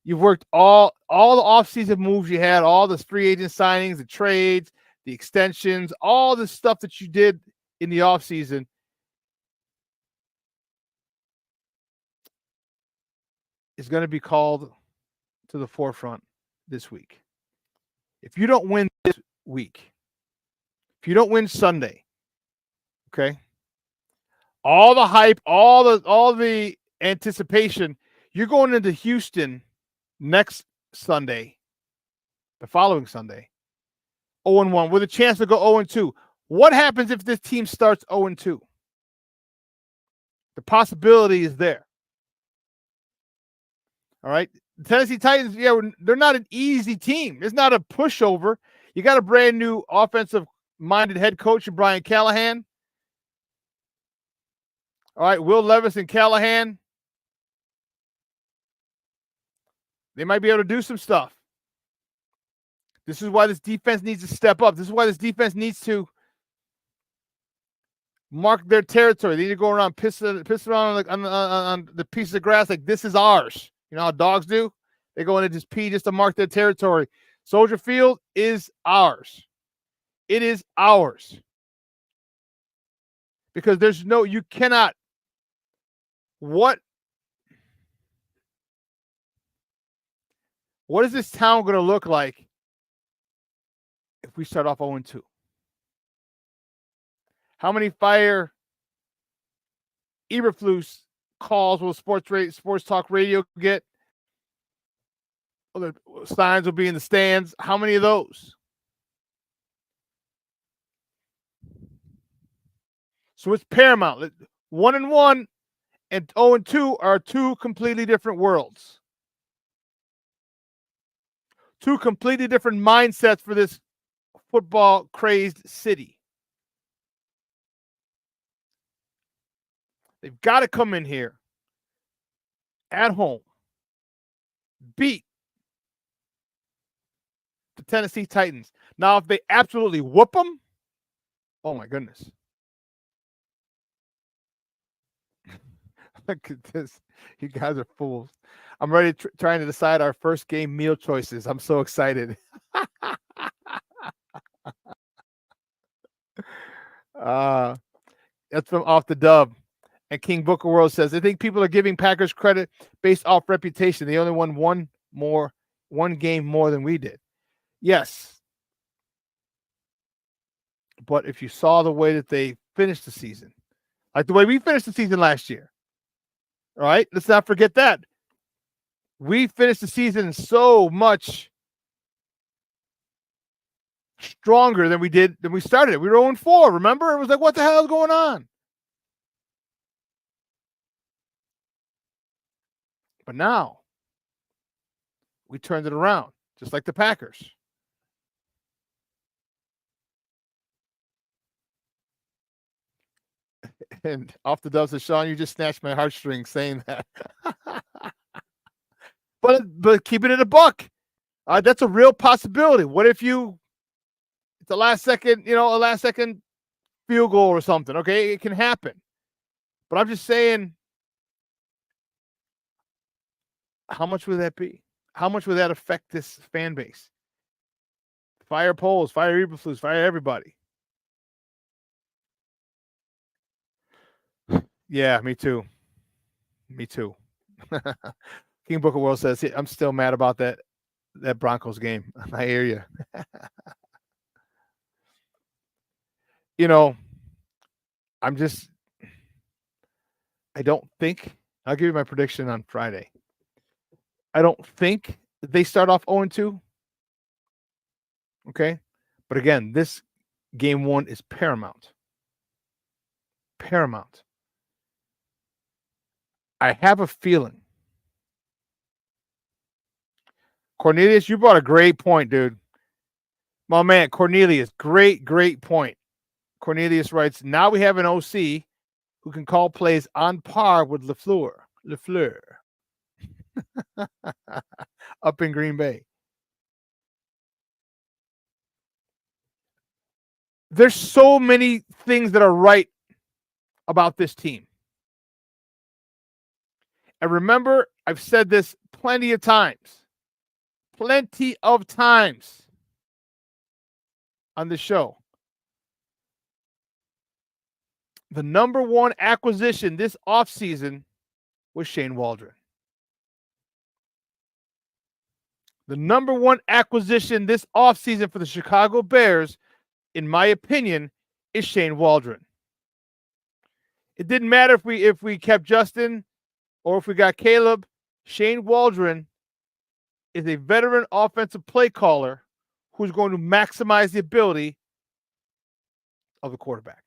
You've worked all the offseason moves you had, all the free agent signings, the trades, the extensions, all the stuff that you did in the offseason. Is going to be called to the forefront this week. If you don't win this week, if you don't win Sunday, okay, all the hype, all the anticipation, you're going into Houston next Sunday, the following Sunday, 0-1 with a chance to go 0-2. What happens if this team starts 0-2? The possibility is there. All right. The Tennessee Titans, they're not an easy team. It's not a pushover. You got a brand new offensive-minded head coach in Brian Callahan. All right, Will Levis and Callahan. They might be able to do some stuff. This is why this defense needs to step up. This is why this defense needs to mark their territory. They need to go around piss around on the piece of grass like this is ours. You know how dogs do? They go in and just pee just to mark their territory. Soldier Field is ours. It is ours. Because you cannot. What is this town going to look like if we start off 0-2? How many fire Eberflus calls will sports talk radio get? Well, the signs will be in the stands. How many of those? So it's paramount. 1-1 and 0-2 are two completely different worlds. Two completely different mindsets for this football crazed city. They've got to come in here at home, beat the Tennessee Titans. Now, if they absolutely whoop them, oh my goodness. Look at this. You guys are fools. I'm ready trying to decide our first game meal choices. I'm so excited. That's from Off the Dub. And King Booker World says, I think people are giving Packers credit based off reputation. They only won one game more than we did. Yes. But if you saw the way that they finished the season, like the way we finished the season last year, all right, let's not forget that. We finished the season so much stronger than we started it. We were 0-4, remember? It was like, what the hell is going on? But now, we turned it around, just like the Packers. And Off the Dub says, Shawn, you just snatched my heartstrings saying that. But keeping it a buck, that's a real possibility. What if it's a last second field goal or something? Okay, it can happen. But I'm just saying, how much would that be? How much would that affect this fan base? Fire polls, fire Eberflus, fire everybody. Yeah, me too. Me too. King Booker World says, I'm still mad about that Broncos game. I hear you. I don't think, I'll give you my prediction on Friday. I don't think they start off 0-2. Okay? But again, this game one is paramount. Paramount. I have a feeling. Cornelius, you brought a great point, dude. My man, Cornelius, great point. Cornelius writes, now we have an OC who can call plays on par with LaFleur. Up in Green Bay. There's so many things that are right about this team. And remember, I've said this plenty of times on the show. The number one acquisition this offseason was Shane Waldron. The number one acquisition this offseason for the Chicago Bears, in my opinion, is Shane Waldron. It didn't matter if we kept Justin or if we got Caleb. Shane Waldron is a veteran offensive play caller who's going to maximize the ability of the quarterback.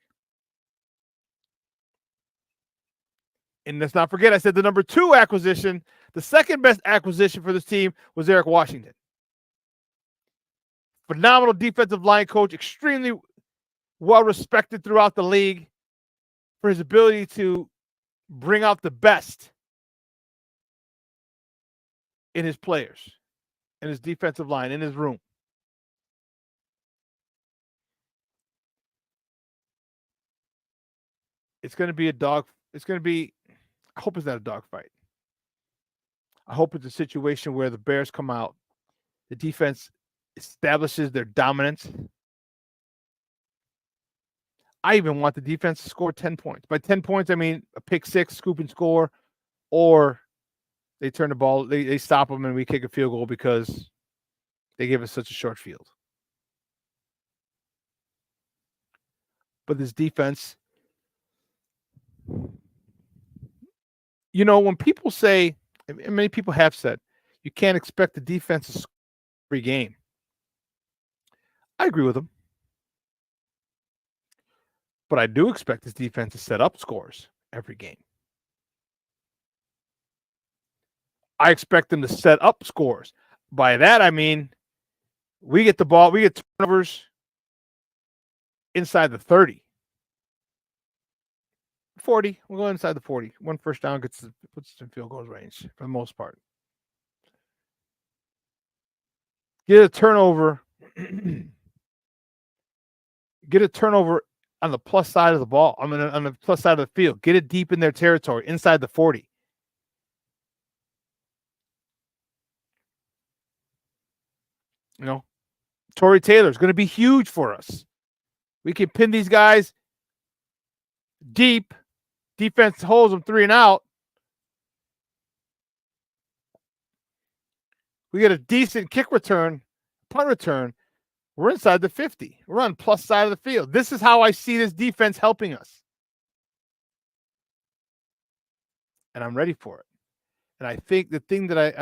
And let's not forget, I said the number two acquisition, the second best acquisition for this team was Eric Washington. Phenomenal defensive line coach, extremely well respected throughout the league for his ability to bring out the best in his players, in his defensive line, in his room. it's going to be I hope it's not a dogfight. I hope it's a situation where the Bears come out, the defense establishes their dominance. I even want the defense to score 10 points. By 10 points, I mean a pick six, scoop and score, or they turn the ball, they stop them and we kick a field goal because they give us such a short field. But this defense, when people say, and many people have said, you can't expect the defense to score every game. I agree with them. But I do expect this defense to set up scores every game. I expect them to set up scores. By that, I mean, we get the ball, we get turnovers inside the 30. 40. We'll go inside the 40. One first down puts us in field goal range for the most part. Get a turnover. Get a turnover on the plus side of the ball. I mean, on the plus side of the field. Get it deep in their territory, inside the 40. Torrey Taylor is going to be huge for us. We can pin these guys deep. Defense holds them 3 and out. We get a decent kick return, punt return. We're inside the 50. We're on plus side of the field. This is how I see this defense helping us. And I'm ready for it. And I think the thing that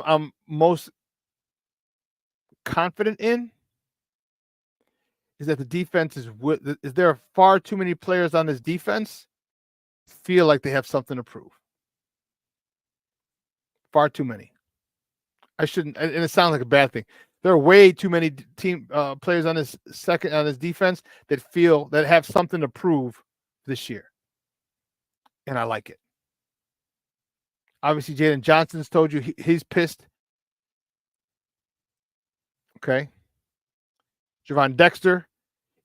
I'm most confident in is that the defense is there are far too many players on this defense feel like they have something to prove. Far too many. I shouldn't, and it sounds like a bad thing. There are way too many team players on this defense that feel that have something to prove this year, and I like it. Obviously, Jaden Johnson's told you he's pissed. Okay. Gervon Dexter,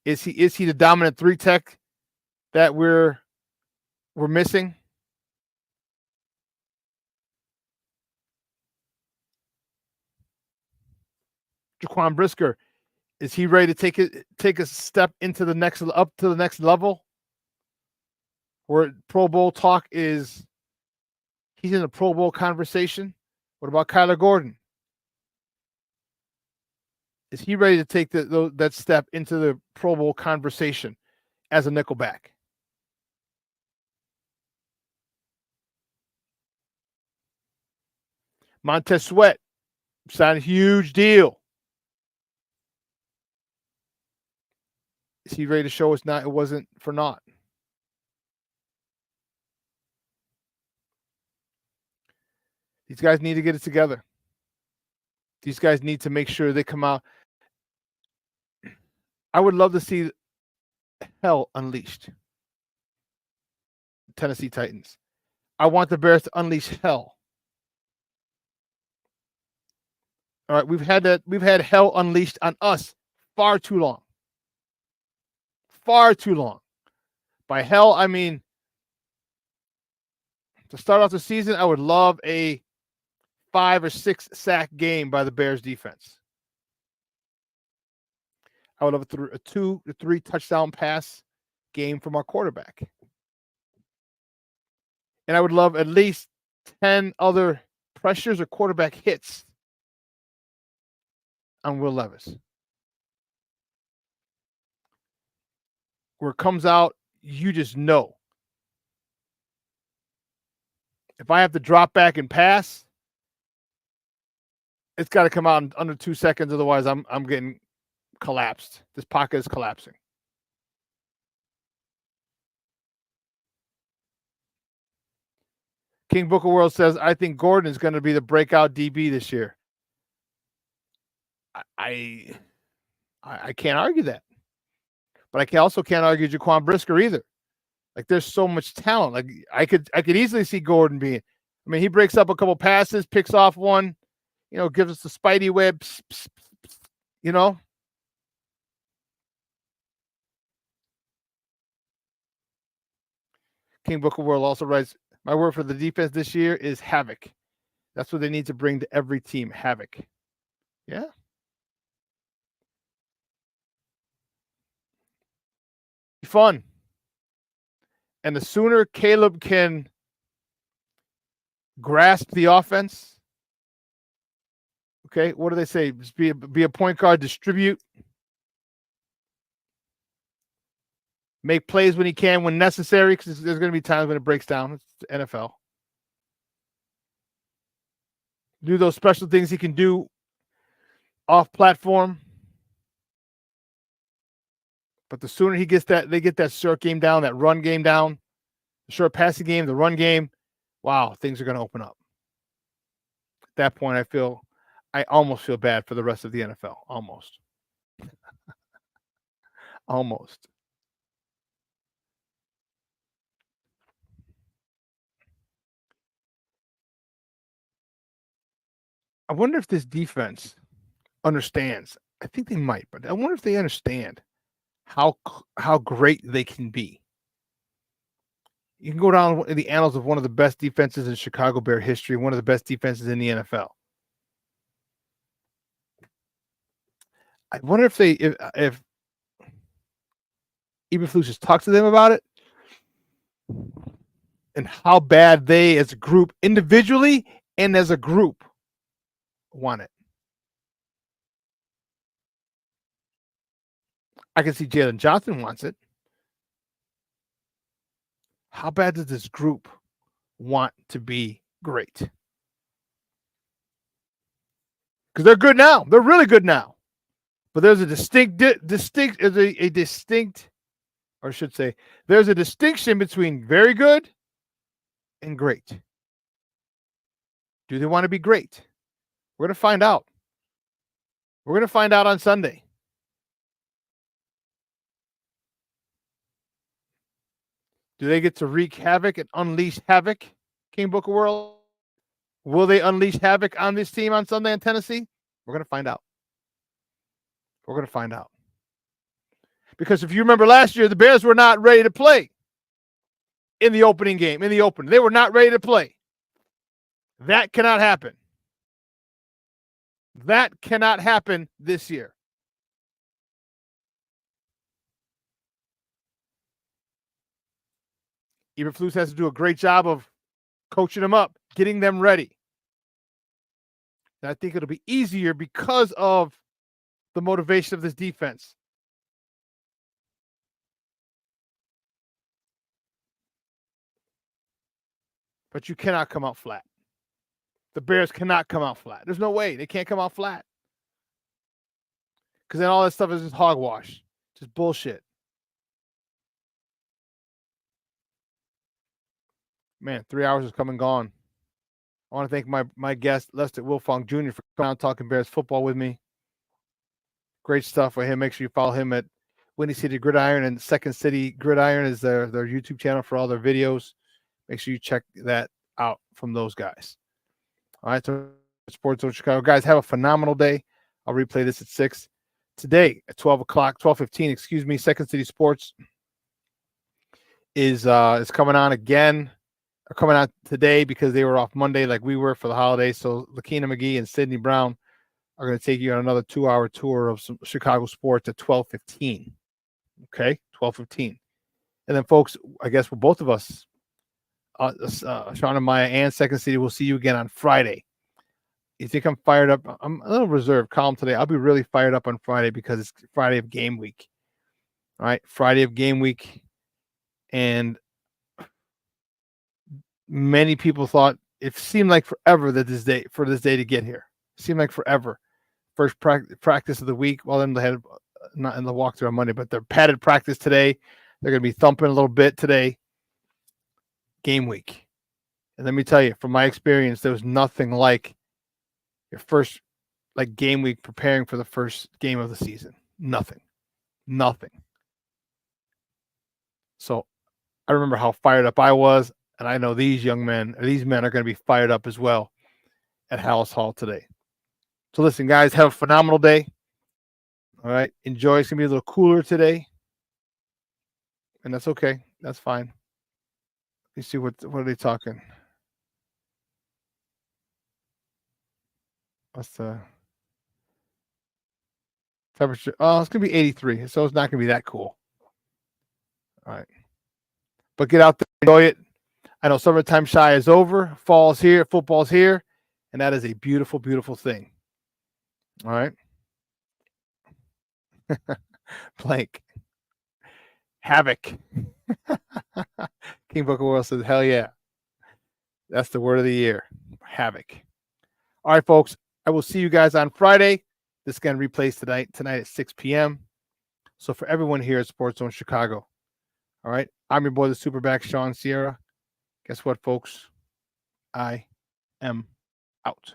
is he the dominant 3 tech that we're missing? Jaquan Brisker, is he ready to take a step into the next level? Where Pro Bowl talk is, he's in the Pro Bowl conversation. What about Kyler Gordon? Is he ready to take that step into the Pro Bowl conversation as a nickelback? Montez Sweat signed a huge deal. Is he ready to show us it wasn't for naught? These guys need to get it together. These guys need to make sure they come out. I would love to see hell unleashed. Tennessee Titans. I want the Bears to unleash hell. All right, we've had hell unleashed on us far too long. Far too long. By hell, I mean, to start off the season, I would love a 5 or 6 sack game by the Bears defense. I would love a 2 to 3 touchdown pass game from our quarterback. And I would love at least 10 other pressures or quarterback hits on Will Levis. Where it comes out, you just know. If I have to drop back and pass, it's got to come out in under 2 seconds. Otherwise, I'm getting collapsed. This pocket is collapsing. King Booker World says, I think Gordon is going to be the breakout DB this year. I can't argue that. But I also can't argue Jaquan Brisker either. Like, there's so much talent. Like, I could easily see Gordon being. I mean, he breaks up a couple passes, picks off one, gives us the spidey web. You know? King Booker World also writes, my word for the defense this year is havoc. That's what they need to bring to every team, havoc. Yeah. Fun. And the sooner Caleb can grasp the offense, okay, what do they say? Just be a point guard, distribute, make plays when he can, when necessary, because there's going to be times when it breaks down. It's the NFL. Do those special things he can do off platform. But the sooner he gets that, they get that short game down, that run game down, the short passing game, the run game, wow, things are going to open up. At that point, I almost feel bad for the rest of the NFL. Almost. Almost. I wonder if this defense understands. I think they might, but I wonder if they understand how great they can be. You can go down in the annals of one of the best defenses in Chicago Bear history, one of the best defenses in the NFL. I wonder if Eberflus just talks to them about it and how bad they, as a group, individually and as a group, want it. I can see Jalen Johnson wants it. How bad does this group want to be great? Because they're good now. They're really good now. But there's a distinct, or I should say, there's a distinction between very good and great. Do they want to be great? We're going to find out. We're going to find out on Sunday. Do they get to wreak havoc and unleash havoc, King Booker World? Will they unleash havoc on this team on Sunday in Tennessee? We're going to find out. We're going to find out. Because if you remember last year, the Bears were not ready to play in the opening game, in the opener. They were not ready to play. That cannot happen. That cannot happen this year. Eberflus has to do a great job of coaching them up, getting them ready. And I think it'll be easier because of the motivation of this defense. But you cannot come out flat. The Bears cannot come out flat. There's no way. They can't come out flat. Because then all that stuff is just hogwash. Just bullshit. Man, 3 hours has come and gone. I want to thank my guest, Lester Wilfong Jr., for coming out talking Bears football with me. Great stuff with him. Make sure you follow him at Windy City Gridiron, and Second City Gridiron is their YouTube channel for all their videos. Make sure you check that out from those guys. All right, so Sports Zone Chicago. Guys, have a phenomenal day. I'll replay this at 6. Today at 12:15, excuse me, Second City Sports is coming on again. Are coming out today because they were off Monday like we were for the holidays. So Lakina McGee and Sydney Brown are going to take you on another 2-hour tour of some Chicago sports at 12:15. Okay, 12:15. And then, folks, I guess for both of us, Shawn and Maya and Second City, we'll see you again on Friday. You think I'm fired up? I'm a little reserved, calm today. I'll be really fired up on Friday because it's Friday of game week. All right, Friday of game week. And many people thought it seemed like forever that this day to get here. It seemed like forever. First practice of the week. Well, then they had not in the walkthrough on Monday, but their padded practice today. They're going to be thumping a little bit today. Game week. And let me tell you, from my experience, there was nothing like your first game week preparing for the first game of the season. Nothing. So I remember how fired up I was. And I know these men are going to be fired up as well at Hallis Hall today. So listen, guys, have a phenomenal day. All right. Enjoy. It's going to be a little cooler today. And that's okay. That's fine. Let's see what are they talking. What's the temperature? Oh, it's going to be 83. So it's not going to be that cool. All right. But get out there, enjoy it. I know summertime shy is over. Fall's here. Football's here. And that is a beautiful, beautiful thing. All right. Blank. Havoc. King Booker World says, hell yeah. That's the word of the year. Havoc. All right, folks. I will see you guys on Friday. This is going to replace tonight at 6 p.m. So for everyone here at Sports Zone Chicago, all right, I'm your boy, the Superback, Shawn Sierra. Guess what, folks? I am out.